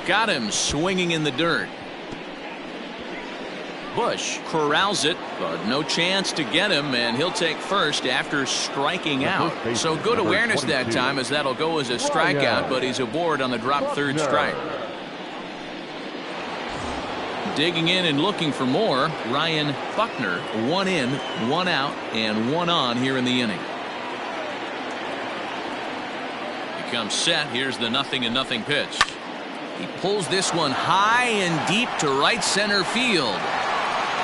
Got him swinging in the dirt. Bush corrals it, but no chance to get him, and he'll take first after striking out. So good awareness that time, as that'll go as a strikeout, but he's aboard on the drop third strike. Digging in and looking for more, Ryan Buckner. 1 in, 1 out, and 1 on here in the inning. He comes set. Here's the 0-0 pitch. He pulls this one high and deep to right center field.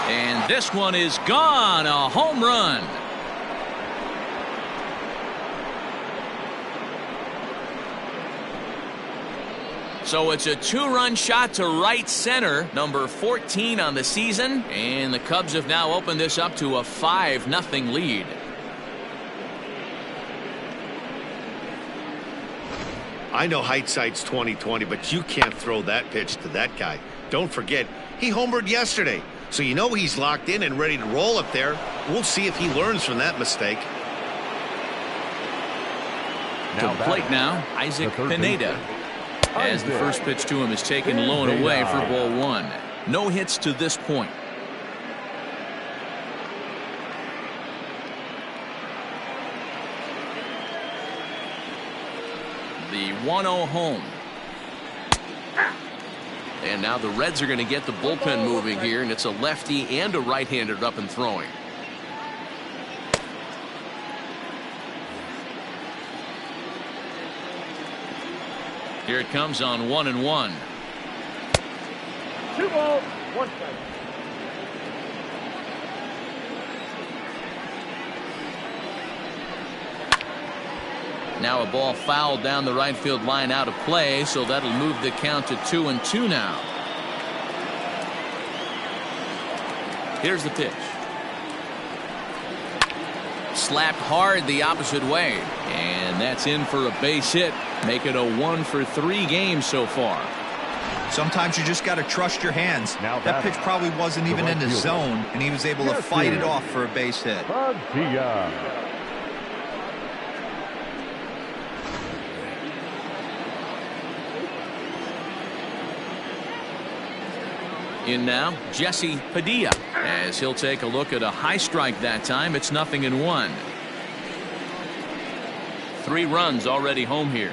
And this one is gone. A home run. So it's a 2-run shot to right center, number 14 on the season, and the Cubs have now opened this up to a 5-0 lead. I know hindsight's 20/20, but you can't throw that pitch to that guy. Don't forget, he homered yesterday, so you know he's locked in and ready to roll up there. We'll see if he learns from that mistake. To the plate now, Isaac Pineda. As the first pitch to him is taken low and away for ball 1. No hits to this point. The 1-0 home. And now the Reds are going to get the bullpen moving here, and it's a lefty and a right-hander up and throwing. Here it comes on 1-1. 2 balls, 1 strike. Now a ball fouled down the right field line out of play, so that'll move the count to 2-2 now. Here's the pitch. Slapped hard the opposite way, and that's in for a base hit. Make it a 1-for-3 game so far. Sometimes you just got to trust your hands. That pitch probably wasn't even in the zone, and he was able to fight it off for a base hit. Padilla. In now, Jesse Padilla, as he'll take a look at a high strike that time. It's 0-1. 3 runs already home here.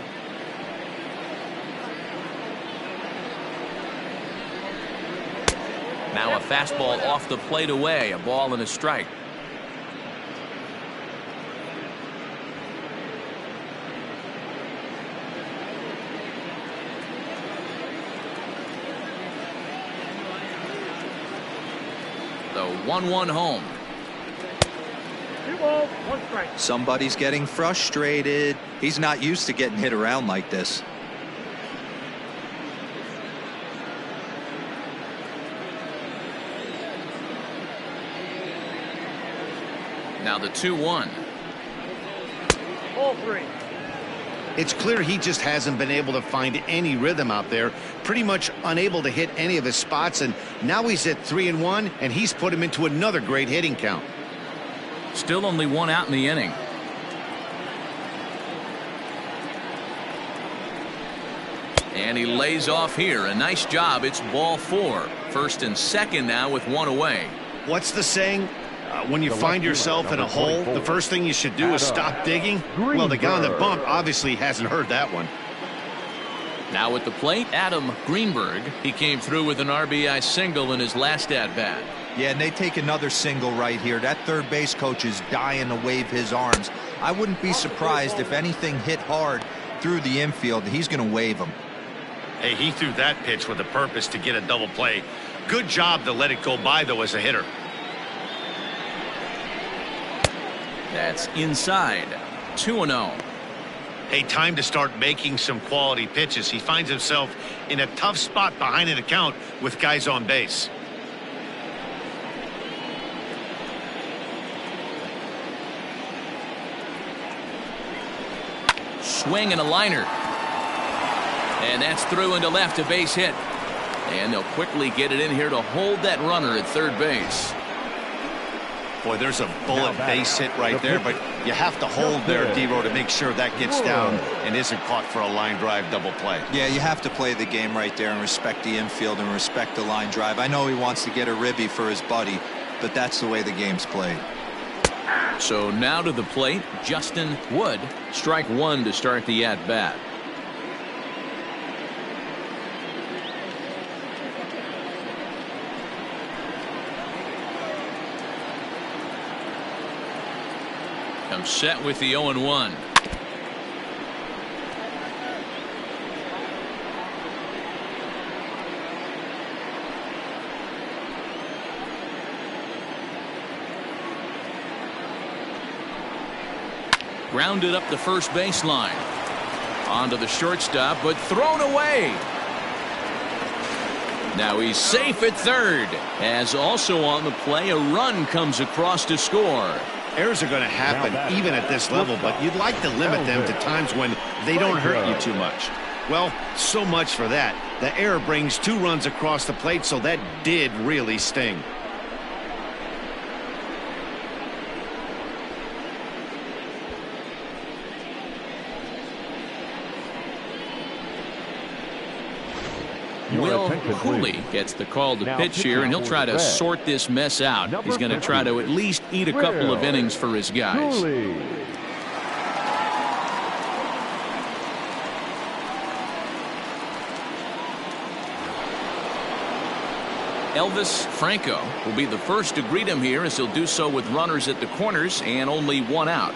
Now a fastball off the plate away, a ball and a strike. The 1-1 home. 2 balls, 1 strike. Somebody's getting frustrated. He's not used to getting hit around like this. Now the 2-1. Ball 3. It's clear he just hasn't been able to find any rhythm out there. Pretty much unable to hit any of his spots, and now he's at 3-1, and he's put him into another great hitting count. Still only 1 out in the inning. And he lays off here. A nice job. It's ball 4. First and second now with 1 away. What's the saying? When you find yourself in a hole, the first thing you should do is stop digging. Well, the guy on the bump obviously hasn't heard that one. Now at the plate, Adam Greenberg. He came through with an RBI single in his last at-bat. Yeah, and they take another single right here. That third base coach is dying to wave his arms. I wouldn't be surprised if anything hit hard through the infield. He's going to wave them. Hey, he threw that pitch with a purpose to get a double play. Good job to let it go by, though, as a hitter. That's inside. 2-0. Hey, time to start making some quality pitches. He finds himself in a tough spot behind an account with guys on base. Swing and a liner. And that's through into left, a base hit. And they'll quickly get it in here to hold that runner at third base. Boy, there's a bullet base hit right there, but you have to hold there, D-Row, to make sure that gets down and isn't caught for a line drive double play. Yeah, you have to play the game right there and respect the infield and respect the line drive. I know he wants to get a ribby for his buddy, but that's the way the game's played. So now to the plate, Justin Wood. Strike one to start the at-bat. I'm set with the 0-1. Grounded up the first baseline. Onto the shortstop, but thrown away. Now he's safe at third. As also on the play, a run comes across to score. Errors are going to happen even at this level, but you'd like to limit them to times when they don't hurt you too much. Well, so much for that. The error brings 2 runs across the plate, so that did really sting. Will Cooley gets the call to pitch here, and he'll try to sort this mess out. He's going to try to at least eat a couple of innings for his guys. Elvis Franco will be the first to greet him here, as he'll do so with runners at the corners and only 1 out.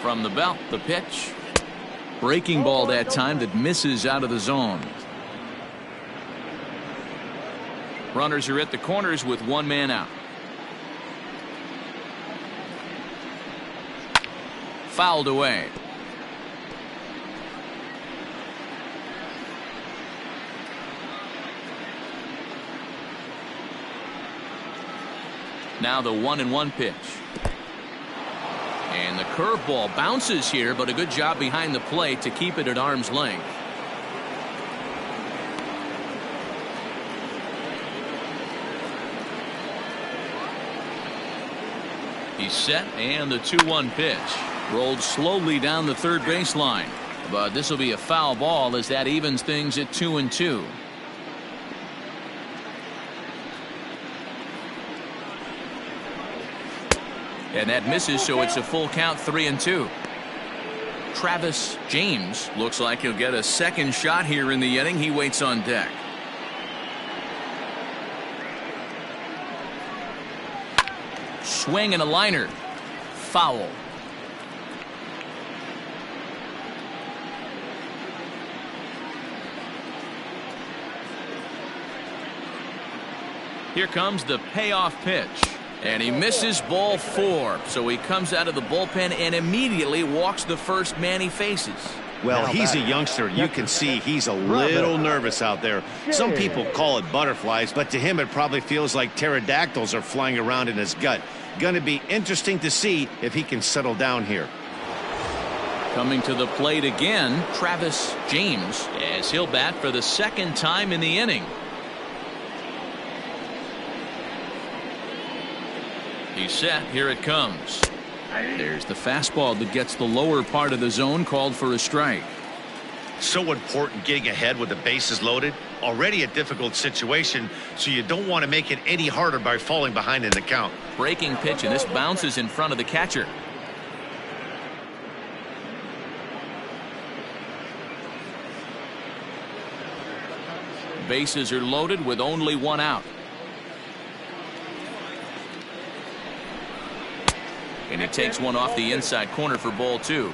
From the belt, the pitch. Breaking ball that time that misses out of the zone. Runners are at the corners with 1 man out. Fouled away. Now the 1-1 pitch. And the curveball bounces here, but a good job behind the plate to keep it at arm's length. He's set, and the 2-1 pitch. Rolled slowly down the third baseline. But this will be a foul ball, as that evens things at 2-2. And that misses, so it's a full count, 3-2. Travis James looks like he'll get a second shot here in the inning. He waits on deck. Swing and a liner. Foul. Here comes the payoff pitch. And he misses ball 4. So he comes out of the bullpen and immediately walks the first man he faces. Well, he's a youngster. You can see he's a little nervous out there. Some people call it butterflies, but to him it probably feels like pterodactyls are flying around in his gut. Going to be interesting to see if he can settle down here. Coming to the plate again, Travis James, as he'll bat for the second time in the inning. He's set. Here it comes. There's the fastball that gets the lower part of the zone, called for a strike. So important getting ahead with the bases loaded. Already a difficult situation, so you don't want to make it any harder by falling behind in the count. Breaking pitch, and this bounces in front of the catcher. Bases are loaded with only 1 out. And he takes one off the inside corner for ball 2.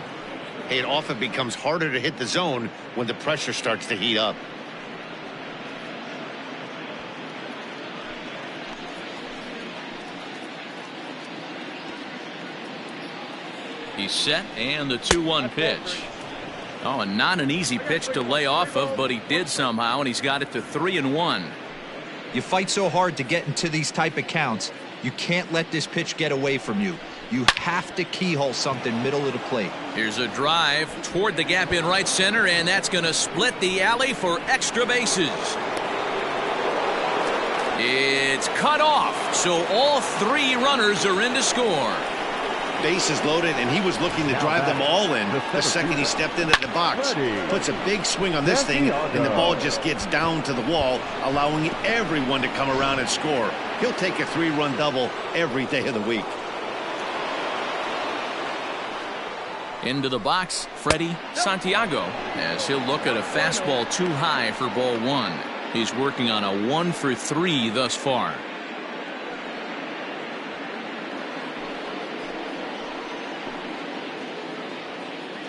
It often becomes harder to hit the zone when the pressure starts to heat up. He's set, and the 2-1 pitch. Oh, and not an easy pitch to lay off of, but he did somehow, and he's got it to 3-1. You fight so hard to get into these type of counts. You can't let this pitch get away from you. You have to keyhole something middle of the plate. Here's a drive toward the gap in right center, and that's going to split the alley for extra bases. It's cut off, so all 3 runners are in to score. Bases loaded, and he was looking to drive them all in the second he stepped into the box. Puts a big swing on this thing, and the ball just gets down to the wall, allowing everyone to come around and score. He'll take a 3-run double every day of the week. Into the box, Freddie Santiago, as he'll look at a fastball too high for ball 1. He's working on a 1-for-3 thus far.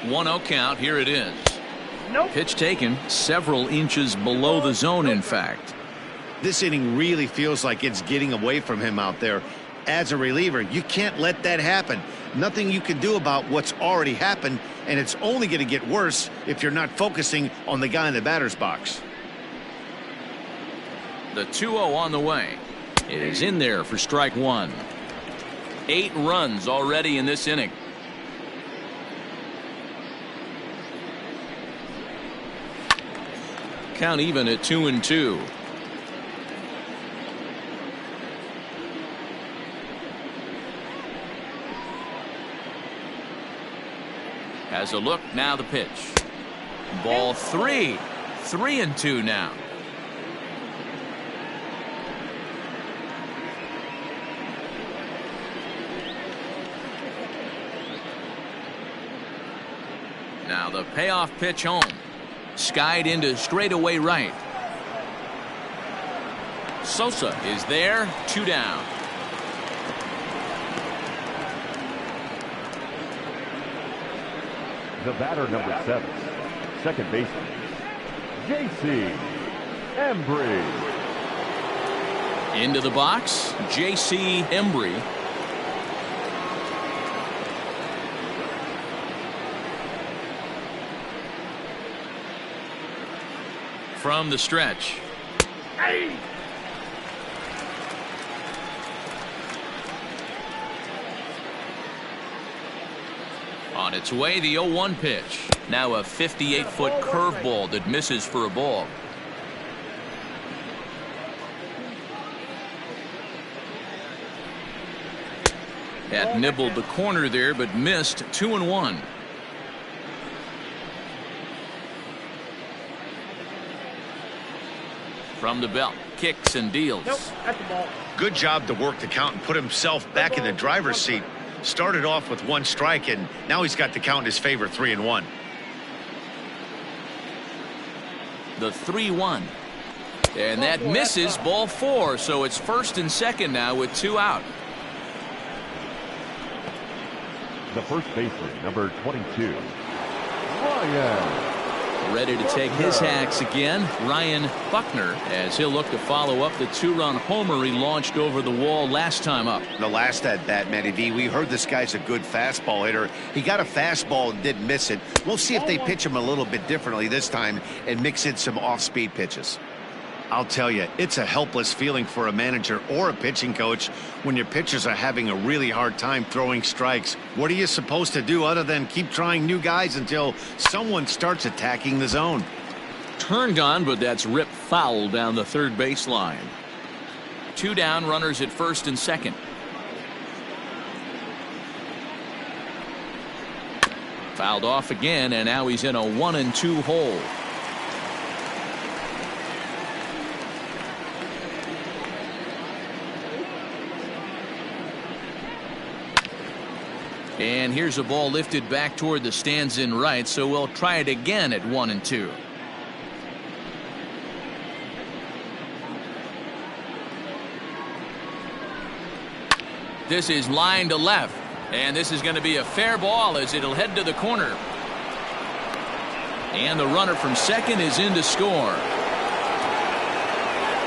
One-oh count. Here it is. Nope. Pitch taken several inches below the zone, in fact. This inning really feels like it's getting away from him out there. As a reliever, you can't let that happen. Nothing you can do about what's already happened, and it's only going to get worse if you're not focusing on the guy in the batter's box. The 2-0 on the way. It is in there for strike 1. 8 runs already in this inning. Count even at 2-2. Has a look, now the pitch. Ball 3. 3-2 now. Now the payoff pitch home. Skied into straightaway right. Sosa is there, 2 down. The batter, number 7, second baseman, J.C. Embry. Into the box, J.C. Embry. From the stretch. Hey. On its way, the 0-1 pitch. Now a 58-foot curveball that misses for a ball. That nibbled the corner there, but missed. 2-1. From the belt, kicks and deals. Nope, that's the ball. Good job to work the count and put himself back in the driver's seat. Started off with 1 strike, and now he's got the count in his favor, 3-1. The 3-1. And that misses, ball 4, so it's first and second now with 2 out. The first baseman, number 22, Ryan. Ready to take his hacks again, Ryan Buckner, as he'll look to follow up the 2-run homer he launched over the wall last time up. The last at bat, Matty V, we heard this guy's a good fastball hitter. He got a fastball and didn't miss it. We'll see if they pitch him a little bit differently this time and mix in some off-speed pitches. I'll tell you, it's a helpless feeling for a manager or a pitching coach when your pitchers are having a really hard time throwing strikes. What are you supposed to do other than keep trying new guys until someone starts attacking the zone? Turned on, but that's ripped foul down the third baseline. 2 down, runners at first and second. Fouled off again, and now he's in a 1-2 hole. And here's a ball lifted back toward the stands in right, so we'll try it again at 1-2. This is line to left, and this is going to be a fair ball as it'll head to the corner. And the runner from second is in to score.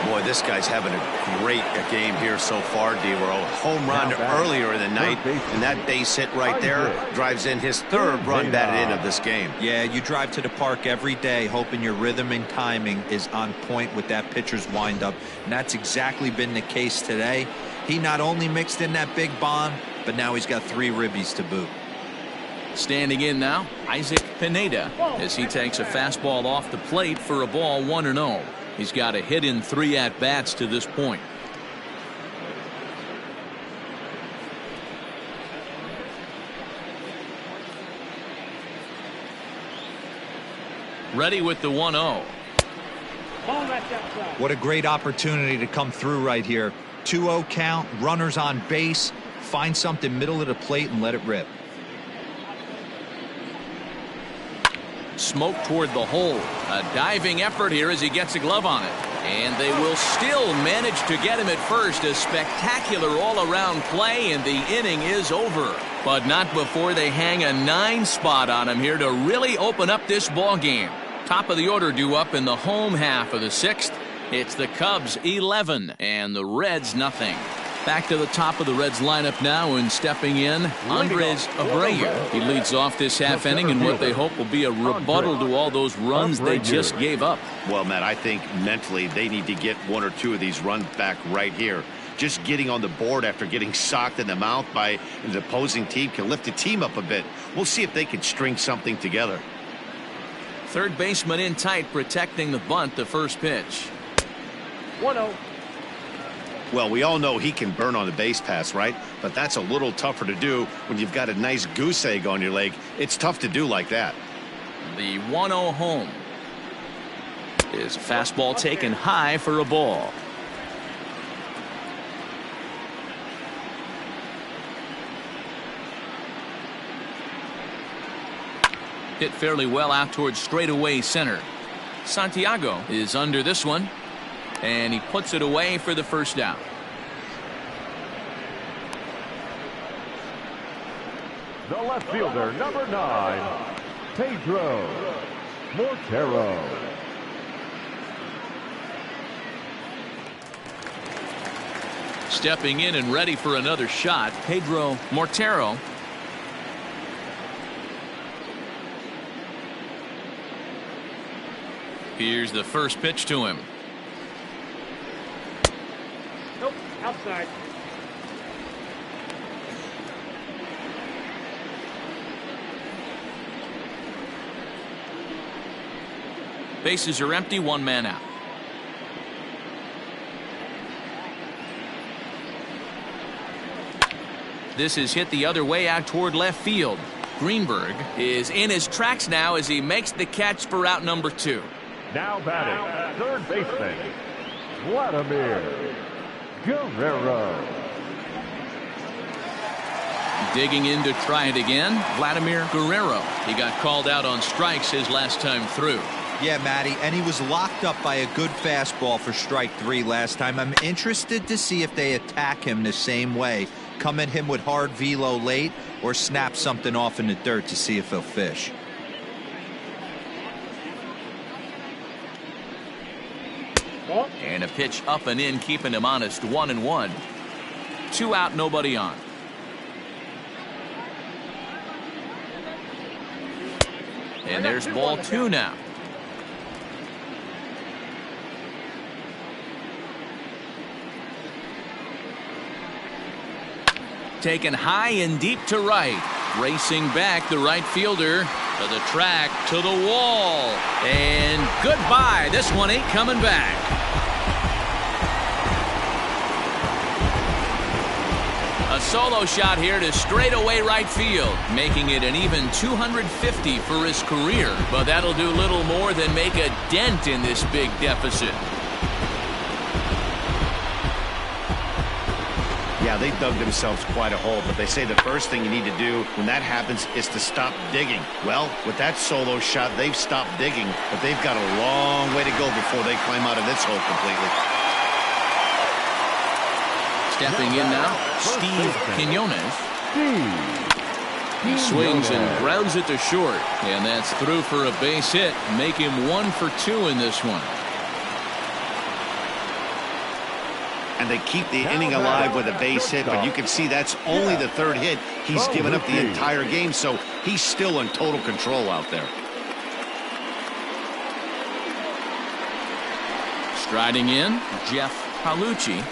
Boy, this guy's having a great game here so far, D-Row. Home run earlier in the night, and that base hit right there drives in his third run batted in of this game. Yeah, you drive to the park every day hoping your rhythm and timing is on point with that pitcher's windup, and that's exactly been the case today. He not only mixed in that big bomb, but now he's got 3 ribbies to boot. Standing in now, Isaac Pineda, as he takes a fastball off the plate for a ball 1-0. He's got a hit in 3 at-bats to this point. Ready with the 1-0. What a great opportunity to come through right here. 2-0 count, runners on base. Find something middle of the plate and let it rip. Smoke toward the hole. A diving effort here as he gets a glove on it. And they will still manage to get him at first. A spectacular all-around play, and the inning is over. But not before they hang a 9 spot on him here to really open up this ball game. Top of the order due up in the home half of the 6th. It's the Cubs 11 and the Reds nothing. Back to the top of the Reds lineup now, and stepping in, Andres Abreu. He leads off this half inning in what they hope will be a rebuttal to all those runs they just gave up. Well, Matt, I think mentally they need to get 1 or 2 of these runs back right here. Just getting on the board after getting socked in the mouth by the opposing team can lift the team up a bit. We'll see if they can string something together. Third baseman in tight, protecting the bunt. The first pitch. 1-0. Well, we all know he can burn on the base pass, right? But that's a little tougher to do when you've got a nice goose egg on your leg. It's tough to do like that. The 1-0 home. Is fastball taken high for a ball. Hit fairly well out towards straightaway center. Santiago is under this one, and he puts it away for the first down. The left fielder, number 9, Pedro Mortero. Stepping in and ready for another shot, Pedro Mortero. Here's the first pitch to him. Nope, outside. Bases are empty, 1 man out. This is hit the other way out toward left field. Greenberg is in his tracks now as he makes the catch for out number 2. Now batting, third baseman, Vladimir Guerrero. Digging in to try it again, Vladimir Guerrero. He got called out on strikes his last time through. Yeah, Matty, and he was locked up by a good fastball for strike 3 last time. I'm interested to see if they attack him the same way. Come at him with hard velo late or snap something off in the dirt to see if he'll fish. And a pitch up and in, keeping him honest. 1-1. 2 out, nobody on. And there's ball 2 now. Taken high and deep to right. Racing back, the right fielder to the track, to the wall. And goodbye. This one ain't coming back. A solo shot here to straightaway right field, making it an even 250 for his career. But that'll do little more than make a dent in this big deficit. Yeah, they dug themselves quite a hole, but they say the first thing you need to do when that happens is to stop digging. Well, with that solo shot, they've stopped digging, but they've got a long way to go before they climb out of this hole completely. Stepping in now, Steve Quinones. He swings and grounds it to short, and that's through for a base hit. Make him 1 for 2 in this one. and they keep the inning alive with a base hit, but you can see that's only the third hit he's given up the entire game, so he's still in total control out there. Striding in, Jeff Palucci.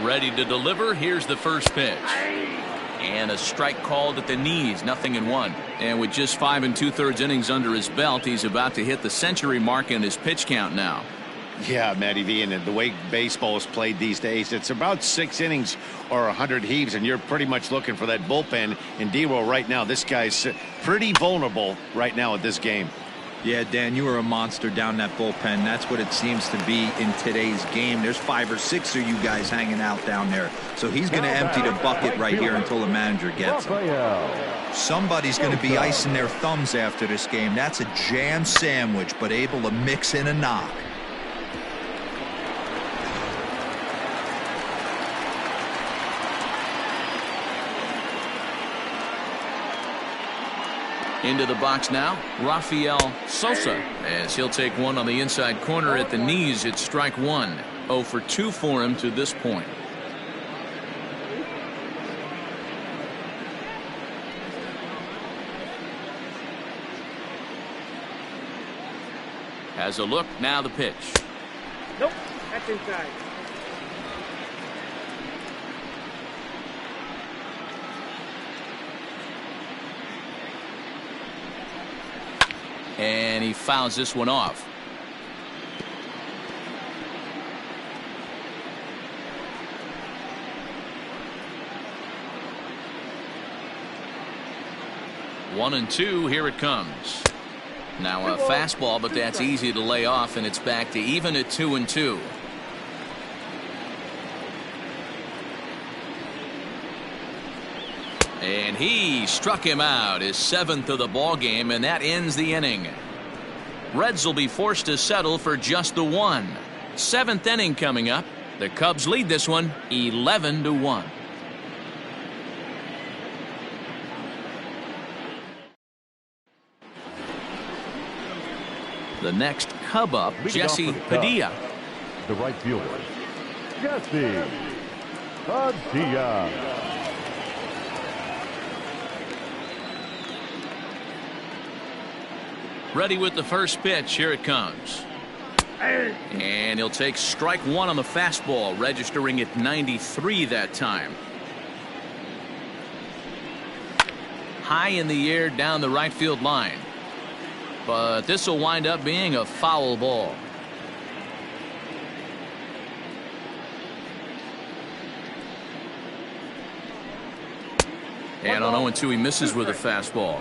Ready to deliver. Here's the first pitch. And a strike called at the knees, 0-1. And with just 5 2/3 innings under his belt, he's about to hit the century mark in his pitch count now. Yeah, Matty V, and the way baseball is played these days, it's about 6 innings or 100 heaves, and you're pretty much looking for that bullpen. And D-Roll right now, this guy's pretty vulnerable right now at this game. Yeah, Dan, you were a monster down that bullpen. That's what it seems to be in today's game. There's 5 or 6 of you guys hanging out down there. So he's going to empty the bucket right here until the manager gets him. Somebody's going to be icing their thumbs after this game. That's a jam sandwich, but able to mix in a knock. Into the box now, Rafael Sosa, as he'll take one on the inside corner at the knees. It's strike 1. 0 for 2 for him to this point. Has a look, now the pitch. Nope, that's inside. And he fouls this one off. One and two, here it comes. Now a fastball, but that's easy to lay off, and it's back to even at 2-2. And he struck him out, his 7th of the ball game, and that ends the inning. Reds will be forced to settle for just the 1. 7th inning coming up. The Cubs lead this one 11-1. The next Cub up, Jesse Padilla. The right fielder, Jesse Padilla. Ready with the first pitch. Here it comes. And he'll take strike 1 on the fastball, registering at 93 that time. High in the air down the right field line. But this will wind up being a foul ball. And on 0-2, he misses with a fastball.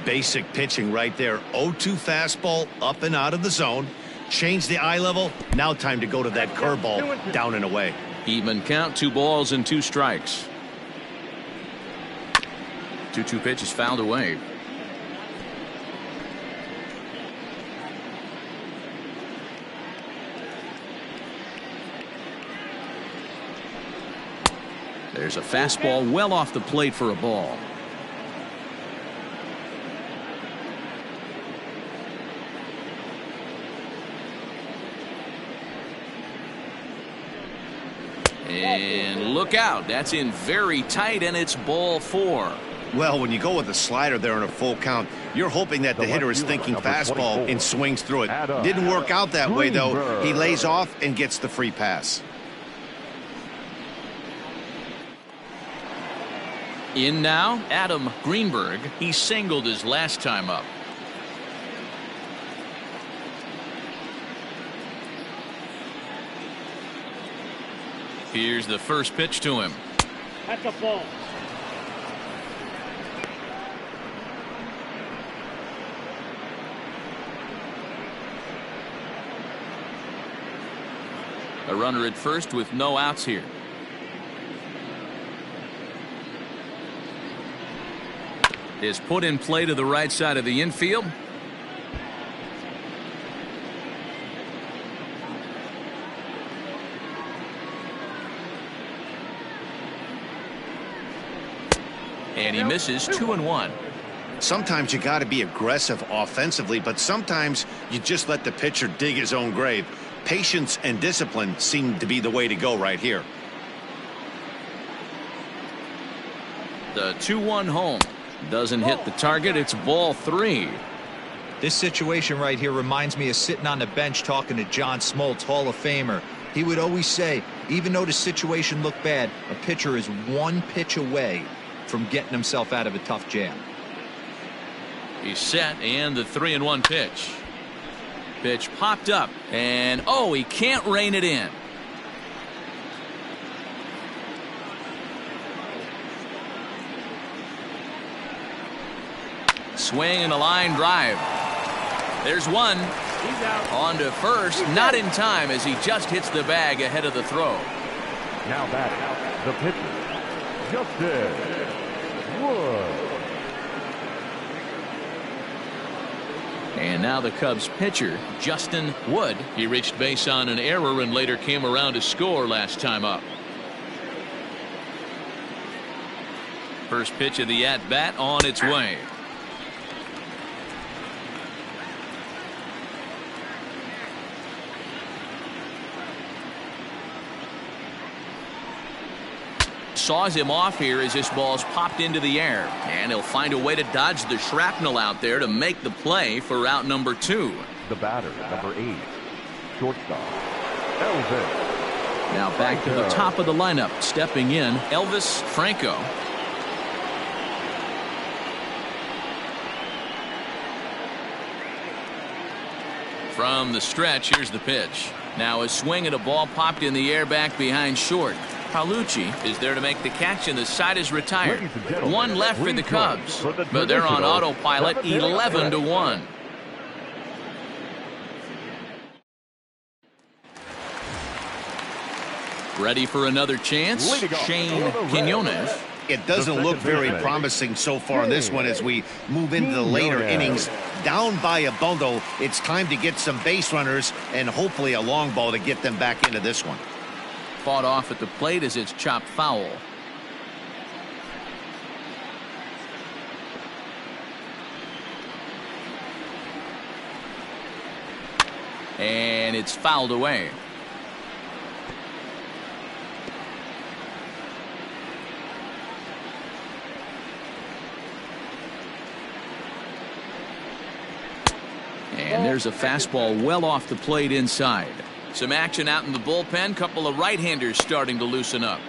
Basic pitching right there. 0-2 fastball up and out of the zone. Change the eye level. Now time to go to that curveball down and away. Even count, 2 balls and 2 strikes. 2-2 pitch is fouled away. There's a fastball well off the plate for a ball. And look out, that's in very tight, and it's ball 4. Well, when you go with a slider there in a full count, you're hoping that the hitter is thinking fastball and swings through it. Didn't work out that way, though. He lays off and gets the free pass. In now, Adam Greenberg. He singled his last time up. Here's the first pitch to him. That's a ball. A runner at first with no outs here. Is put in play to the right side of the infield. And he misses 2-1. Sometimes you got to be aggressive offensively, but sometimes you just let the pitcher dig his own grave. Patience and discipline seem to be the way to go right here. The 2-1 home doesn't hit the target. It's ball 3. This situation right here reminds me of sitting on the bench talking to John Smoltz, Hall of Famer. He would always say, even though the situation looked bad, a pitcher is one pitch away from getting himself out of a tough jam. He's set, and the 3-1 pitch. Pitch popped up, and oh, he can't rein it in. Swing and a line drive. There's one. He's out. On to first, not in time as he just hits the bag ahead of the throw. Now batting, the pitcher, Justin Wood. And now the Cubs pitcher, Justin Wood. He reached base on an error and later came around to score last time up. First pitch of the at-bat on its way. Saws him off here as this ball's popped into the air, and he'll find a way to dodge the shrapnel out there to make the play for out number 2. The batter, number 8, shortstop, Elvis. Now back to the top of the lineup, stepping in, Elvis Franco. From the stretch, here's the pitch. Now a swing and a ball popped in the air back behind short. Palucci is there to make the catch, and the side is retired. One left for the Cubs, but they're on autopilot, 11-1. Ready for another chance, Shane Quinones. It doesn't look very promising so far in this one as we move into the later innings. Down by a bundle, it's time to get some base runners and hopefully a long ball to get them back into this one. Fought off at the plate as it's chopped foul. And it's fouled away. And there's a fastball well off the plate inside. Some action out in the bullpen. Couple of right-handers starting to loosen up.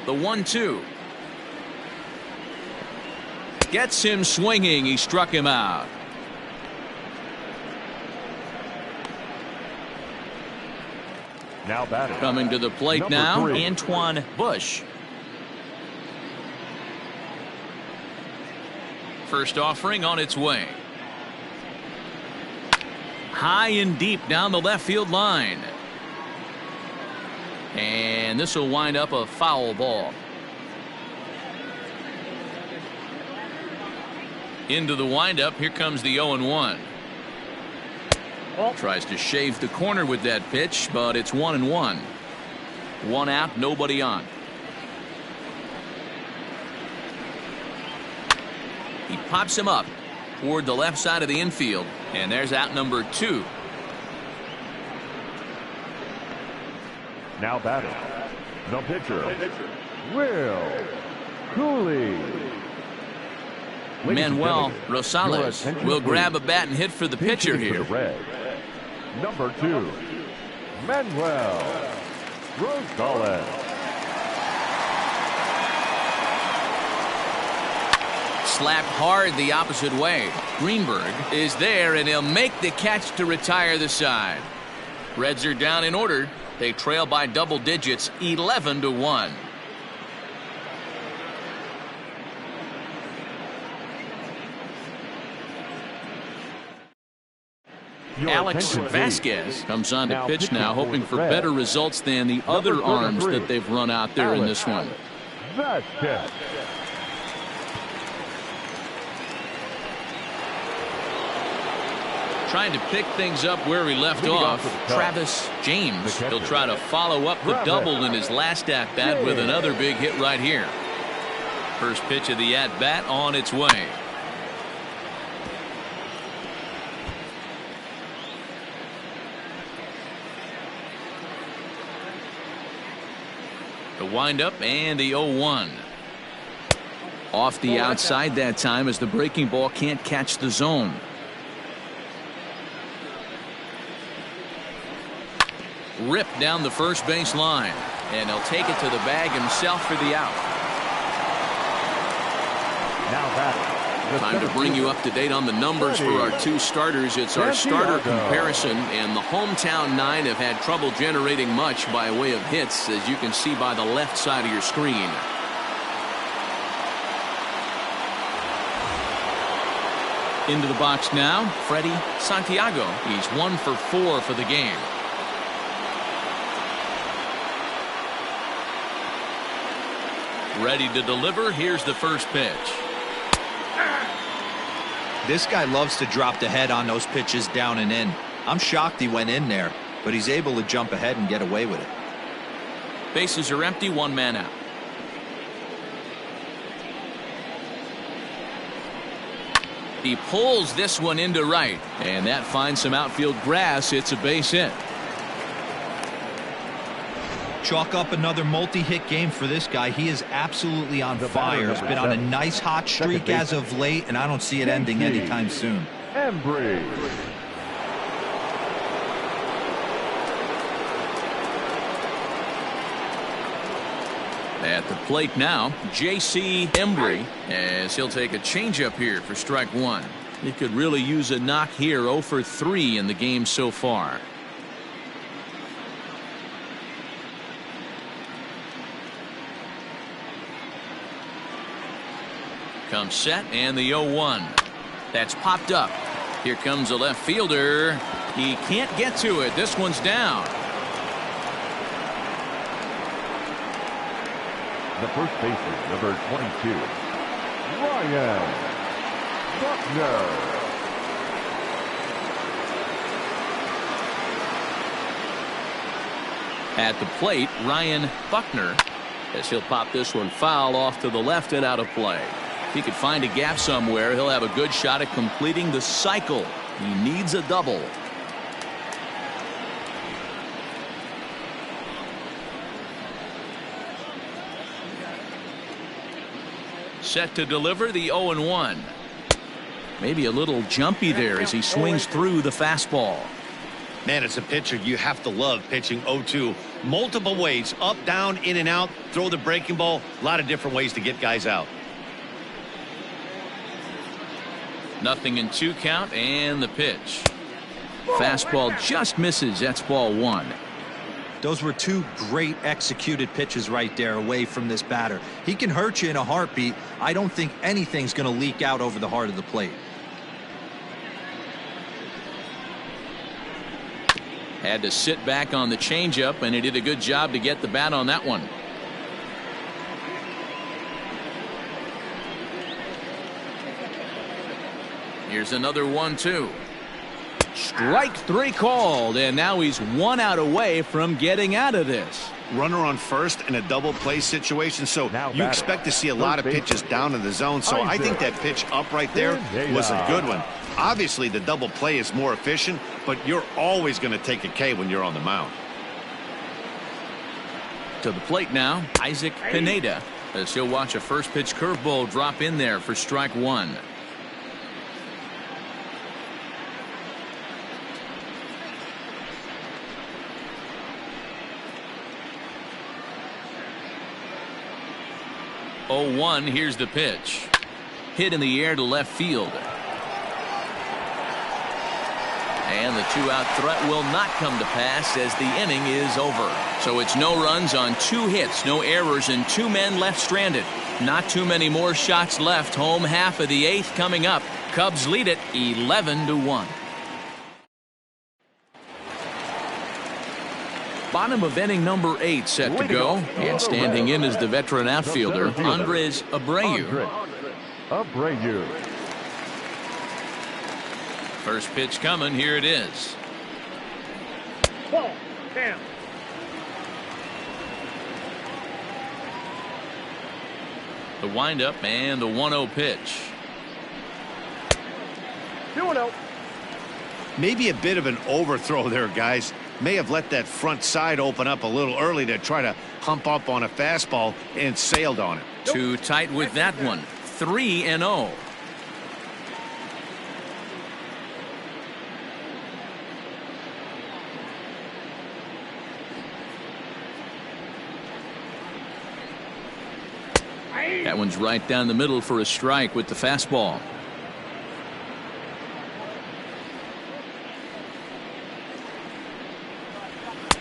The 1-2. Gets him swinging. He struck him out. Now batting. Coming to the plate Number now, 3. Antoine Bush. First offering on its way. High and deep down the left field line. And this will wind up a foul ball. Into the windup. Here comes the 0-1. Tries to shave the corner with that pitch, but it's 1-1. One out, nobody on. He pops him up toward the left side of the infield, and there's out number 2. Now batting, the pitcher, Will Cooley. Manuel Rosales will grab a bat and hit for the pitcher here. Number 2, Manuel Rosales. Slapped hard the opposite way. Greenberg is there, and he'll make the catch to retire the side. Reds are down in order. They trail by double digits, 11-1. Alex Vasquez comes on to pitch now, hoping for better results than the other arms that they've run out there in this one. Vasquez. Trying to pick things up where he left off, Travis James. He'll try to follow up the double in his last at-bat with another big hit right here. First pitch of the at-bat on its way. The windup and the 0-1. Off the outside that time as the breaking ball can't catch the zone. Ripped down the first base line, and he'll take it to the bag himself for the out. Now batting. Time to bring you up to date on the numbers for our two starters. It's our starter comparison, and the hometown nine have had trouble generating much by way of hits, as you can see by the left side of your screen. Into the box now, Freddie Santiago. He's 1 for 4 for the game. Ready to deliver. Here's the first pitch. This guy loves to drop the head on those pitches down and in. I'm shocked he went in there, but he's able to jump ahead and get away with it. Bases are empty, 1 man out. He pulls this one into right, and that finds some outfield grass. It's a base hit. Chalk up another multi-hit game for this guy. He is absolutely on fire. He's been on a nice hot streak as of late, and I don't see it ending anytime soon. Embry. At the plate now, J.C. Embry, as he'll take a changeup here for strike 1. He could really use a knock here. 0 for 3 in the game so far. Comes set, and the 0-1. That's popped up. Here comes the left fielder. He can't get to it. This one's down. The first baseman, number 22, Ryan Buckner. At the plate, Ryan Buckner, as he'll pop this one foul off to the left and out of play. If he could find a gap somewhere, he'll have a good shot at completing the cycle. He needs a double. Set to deliver the 0-1. Maybe a little jumpy there as he swings through the fastball. Man, it's a pitcher you have to love pitching 0-2. Multiple ways, up, down, in and out, throw the breaking ball. A lot of different ways to get guys out. 0-2 count, and the pitch. Fastball just misses. That's ball 1. Those were 2 great executed pitches right there away from this batter. He can hurt you in a heartbeat. I don't think anything's going to leak out over the heart of the plate. Had to sit back on the changeup, and he did a good job to get the bat on that one. Here's another 1-2. Strike 3 called, and now he's 1 out away from getting out of this. Runner on first in a double play situation, so you expect to see a lot of pitches down in the zone. So I think that pitch up right there was a good one. Obviously, the double play is more efficient, but you're always going to take a K when you're on the mound. To the plate now, Isaac Pineda, as he'll watch a first pitch curveball drop in there for strike 1. Here's the pitch. Hit in the air to left field. And the 2-out threat will not come to pass as the inning is over. So it's no runs on 2 hits, no errors, and 2 men left stranded. Not too many more shots left. Home half of the 8th coming up. Cubs lead it 11-1. Bottom of inning number 8 set to go, and standing in is the veteran outfielder Andres Abreu. First pitch coming. Here it is. Ball. Down. The windup and the 1-0 pitch. 2-0. Maybe a bit of an overthrow there, guys. May have let that front side open up a little early to try to hump up on a fastball and sailed on it. Too tight with that one. 3-0. That one's right down the middle for a strike with the fastball.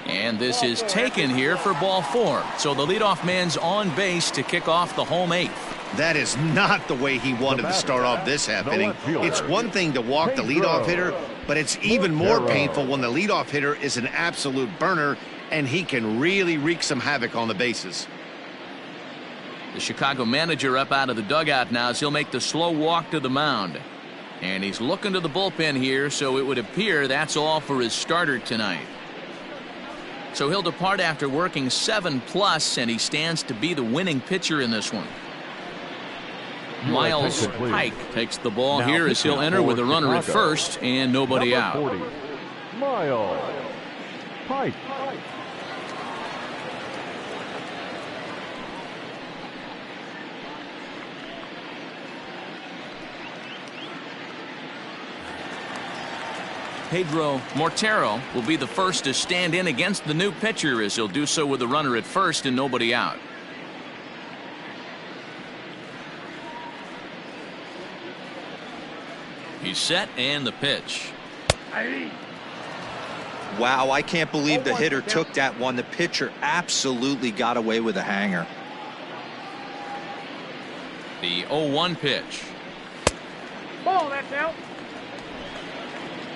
And this is taken here for ball 4. So the leadoff man's on base to kick off the home 8th. That is not the way he wanted to start off this half inning. It's one thing to walk the leadoff hitter, but it's even more painful when the leadoff hitter is an absolute burner and he can really wreak some havoc on the bases. The Chicago manager up out of the dugout now as he'll make the slow walk to the mound. And he's looking to the bullpen here, so it would appear that's all for his starter tonight. So he'll depart after working 7+, and he stands to be the winning pitcher in this one. Miles Pike takes the ball here as he'll enter with a runner at first and nobody out. 40, Miles Pike. Pedro Mortero will be the first to stand in against the new pitcher as he'll do so with a runner at first and nobody out. He's set and the pitch. Wow, I can't believe the hitter took that one. The pitcher absolutely got away with a hanger. The 0-1 pitch. Ball. That's out.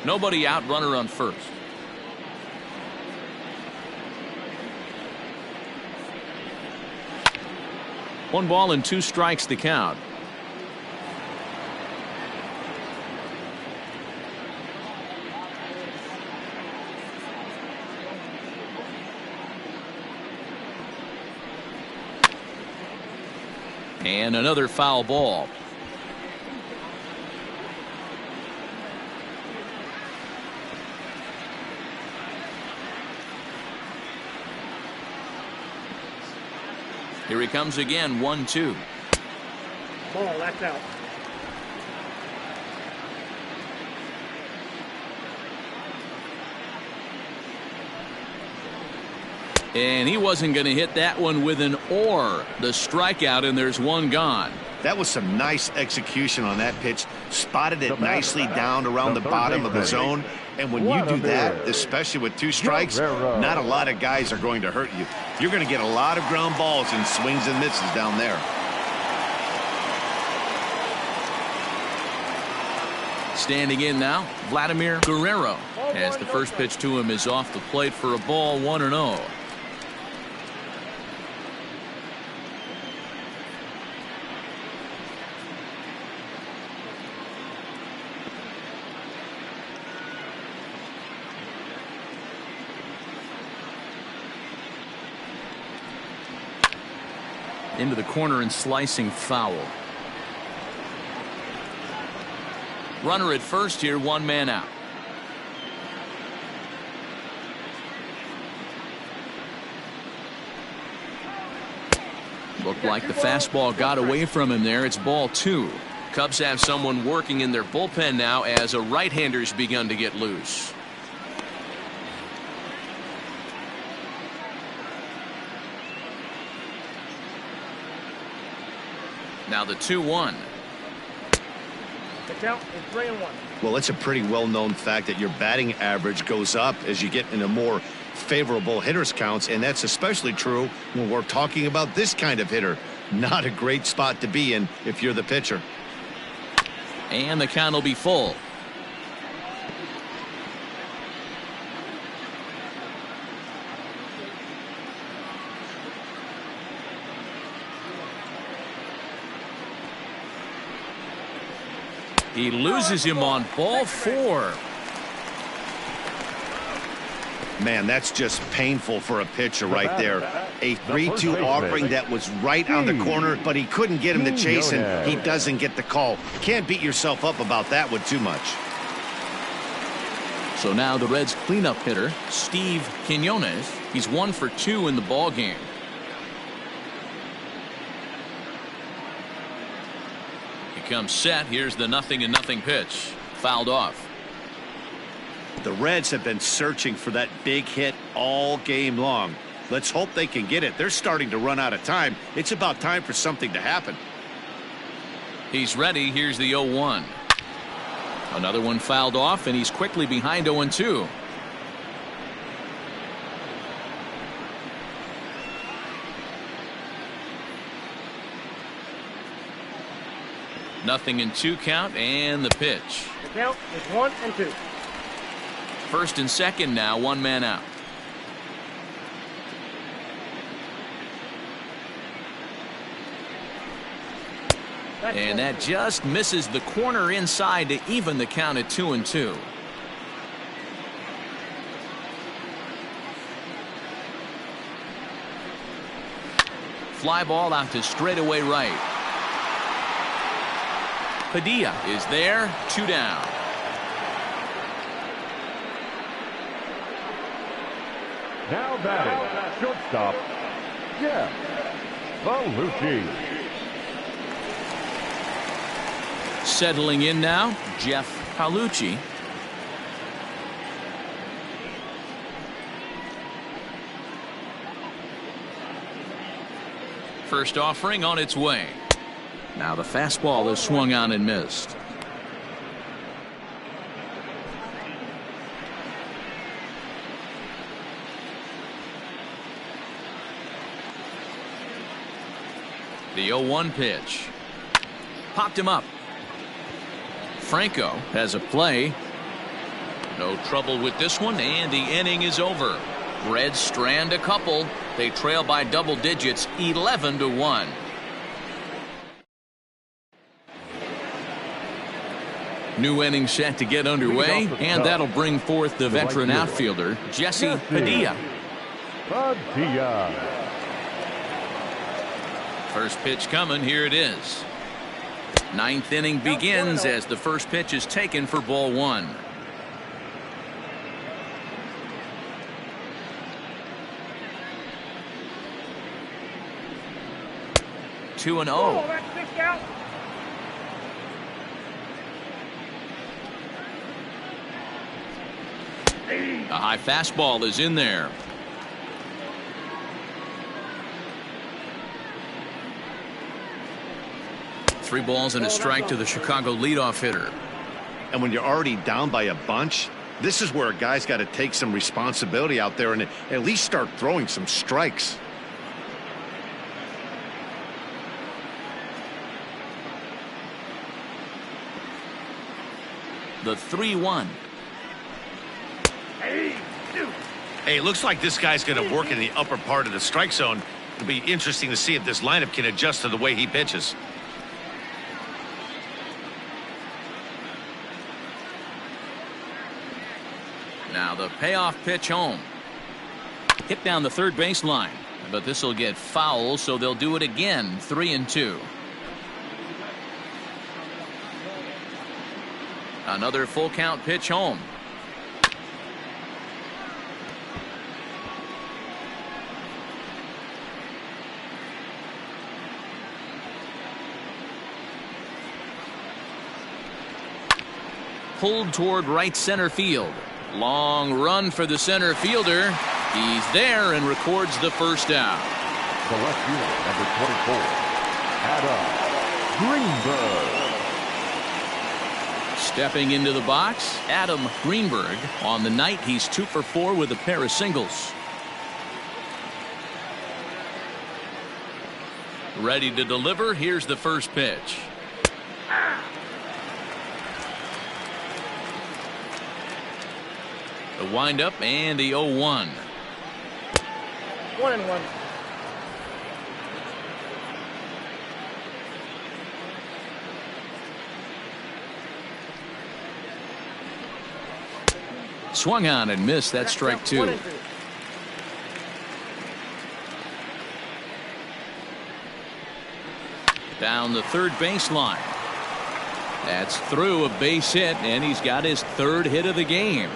Nobody out, runner on first. One ball and 2 strikes to count. And another foul ball. Here he comes again, 1-2. Ball. That's out. And he wasn't going to hit that one with an or. The strikeout, and there's one gone. That was some nice execution on that pitch. Spotted it nicely down around the bottom of the zone. And when you do that, especially with 2 strikes, not a lot of guys are going to hurt you. You're going to get a lot of ground balls and swings and misses down there. Standing in now, Vladimir Guerrero, as the first pitch to him is off the plate for a ball, 1-0. Into the corner and slicing foul. Runner at first here, 1 man out. Looked like the fastball got away from him there. It's ball 2. Cubs have someone working in their bullpen now as a right-hander's begun to get loose. Now the 2-1. The count is 3-1. Well, it's a pretty well-known fact that your batting average goes up as you get into more favorable hitters counts, and that's especially true when we're talking about this kind of hitter. Not a great spot to be in if you're the pitcher. And the count will be full. He loses him on ball 4. Man, that's just painful for a pitcher right there. A 3-2 offering that was right on the corner, but he couldn't get him to chase, and he doesn't get the call. Can't beat yourself up about that one too much. So now the Reds' cleanup hitter, Steve Quinones. He's 1 for 2 in the ball game. He comes set. Here's the 0-0 pitch. Fouled off. The Reds have been searching for that big hit all game long. Let's hope they can get it. They're starting to run out of time. It's about time for something to happen. He's ready. Here's the 0-1. Another one fouled off, and he's quickly behind 0-2. Nothing in 2 count, and the pitch. The count is 1-2. First and second now, 1 man out. And that just misses the corner inside to even the count at 2-2. Fly ball out to straightaway right. Padilla is there, 2 down. Now batting, shortstop, Jeff Palucci. Settling in now, Jeff Palucci. First offering on its way. Now the fastball is swung on and missed. The 0-1 pitch. Popped him up. Franco has a play. No trouble with this one, and the inning is over. Reds strand a couple. They trail by double digits, 11-1. New inning set to get underway, and that'll bring forth the veteran outfielder, Jesse Padilla. First pitch coming. Here it is. 9th inning begins as the first pitch is taken for ball 1. Two and 0. A high fastball is in there. Three balls and a strike to the Chicago leadoff hitter. And when you're already down by a bunch, this is where a guy's got to take some responsibility out there and at least start throwing some strikes. The 3-1. Hey, looks like this guy's going to work in the upper part of the strike zone. It'll be interesting to see if this lineup can adjust to the way he pitches. Now the payoff pitch home. Hit down the third baseline, but this will get foul, so they'll do it again. 3-2. Another full count pitch home. Pulled toward right center field. Long run for the center fielder. He's there and records the first out. Select unit number 24, Adam Greenberg. Stepping into the box, Adam Greenberg. On the night, he's 2 for 4 with a pair of singles. Ready to deliver. Here's the first pitch. The windup and the 0-1. 1-1. Swung on and missed. That's strike 2. Down the third baseline. That's through a base hit, and he's got his 3rd hit of the game.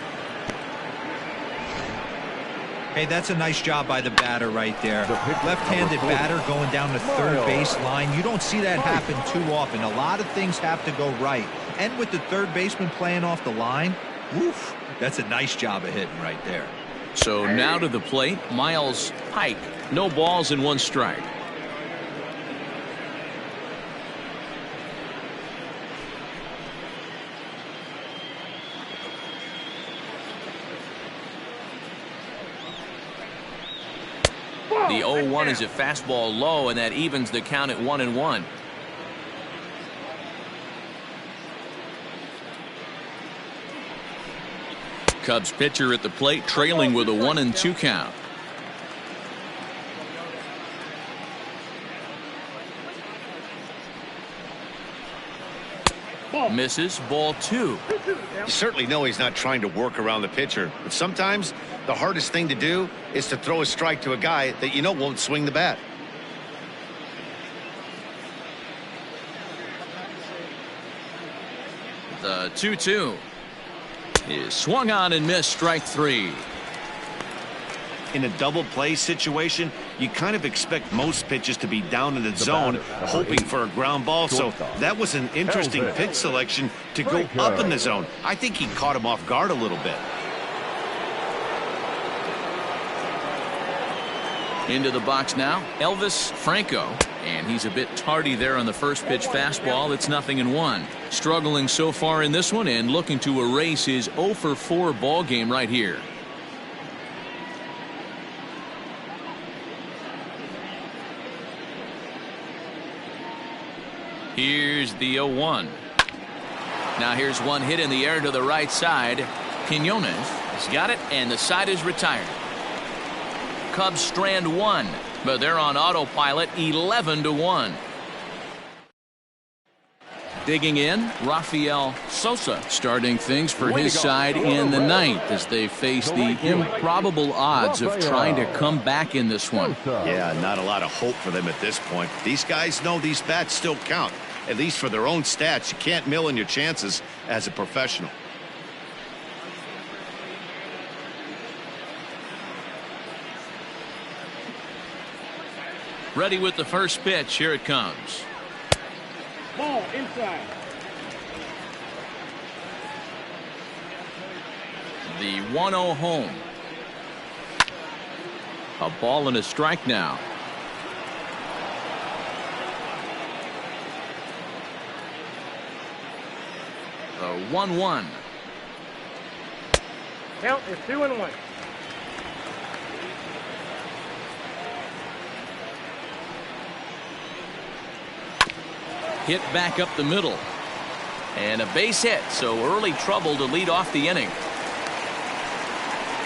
Hey, that's a nice job by the batter right there. Left-handed batter going down the third base line. You don't see that happen too often. A lot of things have to go right. And with the third baseman playing off the line, woof, that's a nice job of hitting right there. So now to the plate, Miles Pike. No balls and 1 strike. The 0-1 is a fastball low, and that evens the count at 1-1. Cubs pitcher at the plate, trailing with a 1-2 count. Misses, ball 2. You certainly know he's not trying to work around the pitcher, but sometimes the hardest thing to do is to throw a strike to a guy that you know won't swing the bat. The 2-2 is swung on and missed. Strike 3. In a double play situation, you kind of expect most pitches to be down in the zone, hoping for a ground ball. So that was an interesting pitch selection to go up in the zone. I think he caught him off guard a little bit. Into the box now, Elvis Franco, and he's a bit tardy there on the first pitch fastball. It's 0-1. Struggling so far in this one and looking to erase his 0-for-4 ball game right here. Here's the 0-1. Now here's one hit in the air to the right side. Quinones has got it, and the side is retired. Cubs strand 1, but they're on autopilot. 11-1. Digging in, Rafael Sosa starting things for his side in the 9th as they face the improbable odds of trying to come back in this one. Yeah, not a lot of hope for them at this point. These guys know these bats still count, at least for their own stats. You can't mill in your chances as a professional. Ready with the first pitch. Here it comes. Ball inside. The 1-0 home. A ball and a strike now. The 1-1. Count is 2-1. Hit back up the middle. And a base hit, so early trouble to lead off the inning.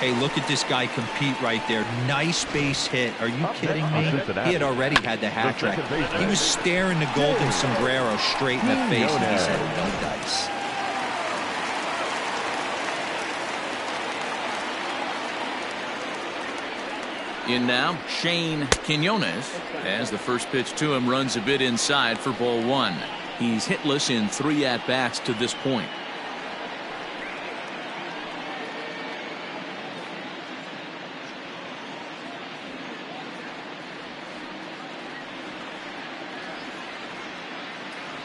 Hey, look at this guy compete right there. Nice base hit. Are you kidding me? He had already had the hat trick. He was staring the golden sombrero straight in the face, and he said, no dice. In now, Shane Quinones, as the first pitch to him runs a bit inside for ball 1. He's hitless in 3 at-bats to this point.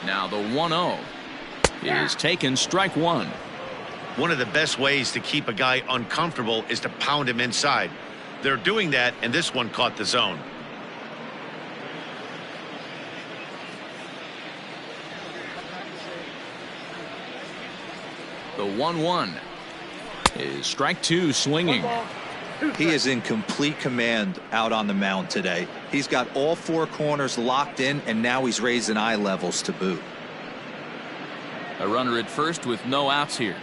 Now the 1-0 is taken, strike 1. One of the best ways to keep a guy uncomfortable is to pound him inside. They're doing that, and this one caught the zone. The 1-1 is strike 2, swinging. He is in complete command out on the mound today. He's got all 4 corners locked in, and now he's raising eye levels to boot. A runner at first with no outs here.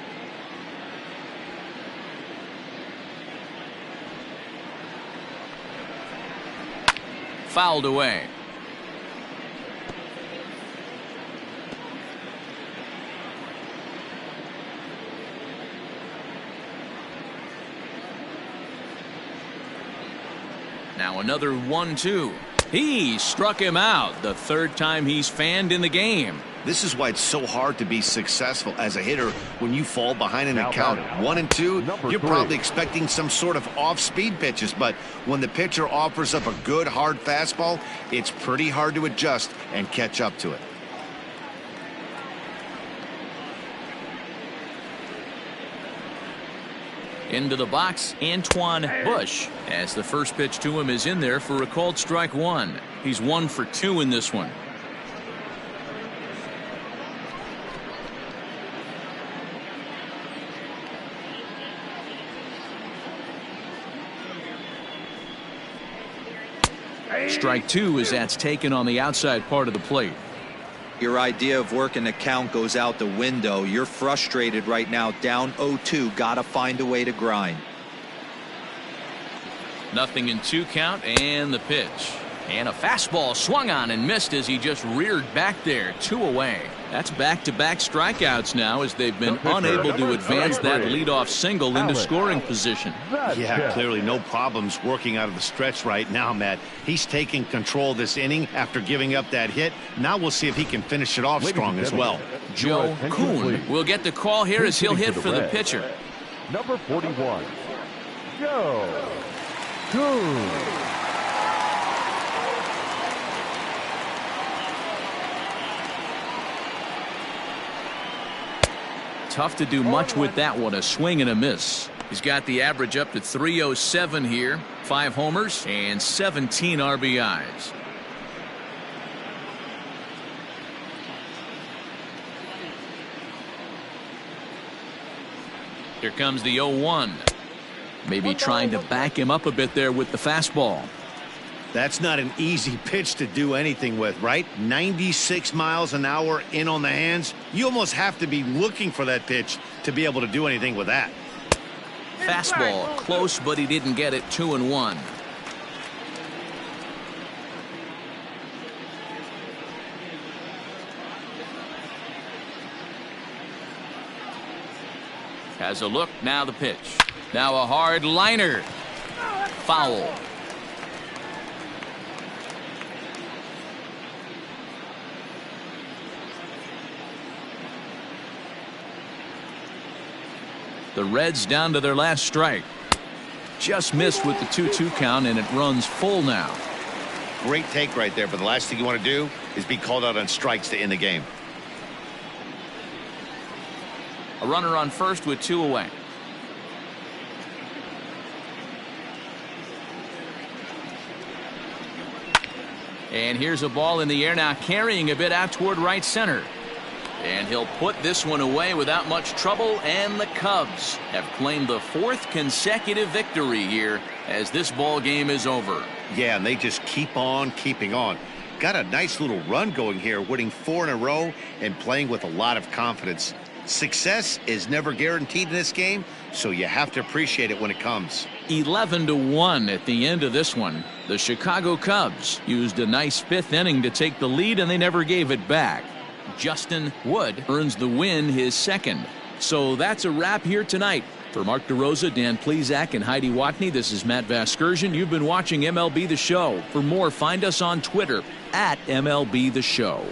Fouled away. Now another 1-2. He struck him out, the third time he's fanned in the game. This is why it's so hard to be successful as a hitter when you fall behind in a count 1-2. You're probably expecting some sort of off-speed pitches, but when the pitcher offers up a good hard fastball, it's pretty hard to adjust and catch up to it. Into the box, Antoine Bush, as the first pitch to him is in there for a called strike one. He's 1 for 2 in this one. Strike 2 as that's taken on the outside part of the plate. Your idea of working the count goes out the window. You're frustrated right now, down 0-2. Gotta find a way to grind. 0-2 count, and the pitch. And a fastball swung on and missed as he just reared back there. 2 away. That's back-to-back strikeouts now as they've been unable to advance that leadoff single into scoring position. Yeah, clearly no problems working out of the stretch right now, Matt. He's taking control of this inning after giving up that hit. Now we'll see if he can finish it off strong as well. Joe Kuhn will get the call here as he'll hit for the pitcher. Number 41, Joe Kuhn. Tough to do much with that one. A swing and a miss. He's got the average up to 307 here. 5 homers and 17 RBIs. Here comes the 0-1. Maybe trying to back him up a bit there with the fastball. That's not an easy pitch to do anything with, right? 96 miles an hour in on the hands. You almost have to be looking for that pitch to be able to do anything with that. Fastball close, but he didn't get it. 2-1. Has a look. Now the pitch. Now a hard liner. Foul. The Reds down to their last strike. Just missed with the 2-2 count, and it runs full now. Great take right there, but the last thing you want to do is be called out on strikes to end the game. A runner on first with 2 away. And here's a ball in the air now, carrying a bit out toward right center. And he'll put this one away without much trouble, and the Cubs have claimed the 4th consecutive victory here as this ball game is over. Yeah, and they just keep on keeping on. Got a nice little run going here, winning 4 in a row and playing with a lot of confidence. Success is never guaranteed in this game, so you have to appreciate it when it comes. 11-1 at the end of this one. The Chicago Cubs used a nice 5th inning to take the lead, and they never gave it back. Justin Wood earns the win, his 2nd. So that's a wrap here tonight. For Mark DeRosa, Dan Plesac, and Heidi Watney, this is Matt Vasgersian. You've been watching MLB The Show. For more, find us on Twitter @MLB The Show.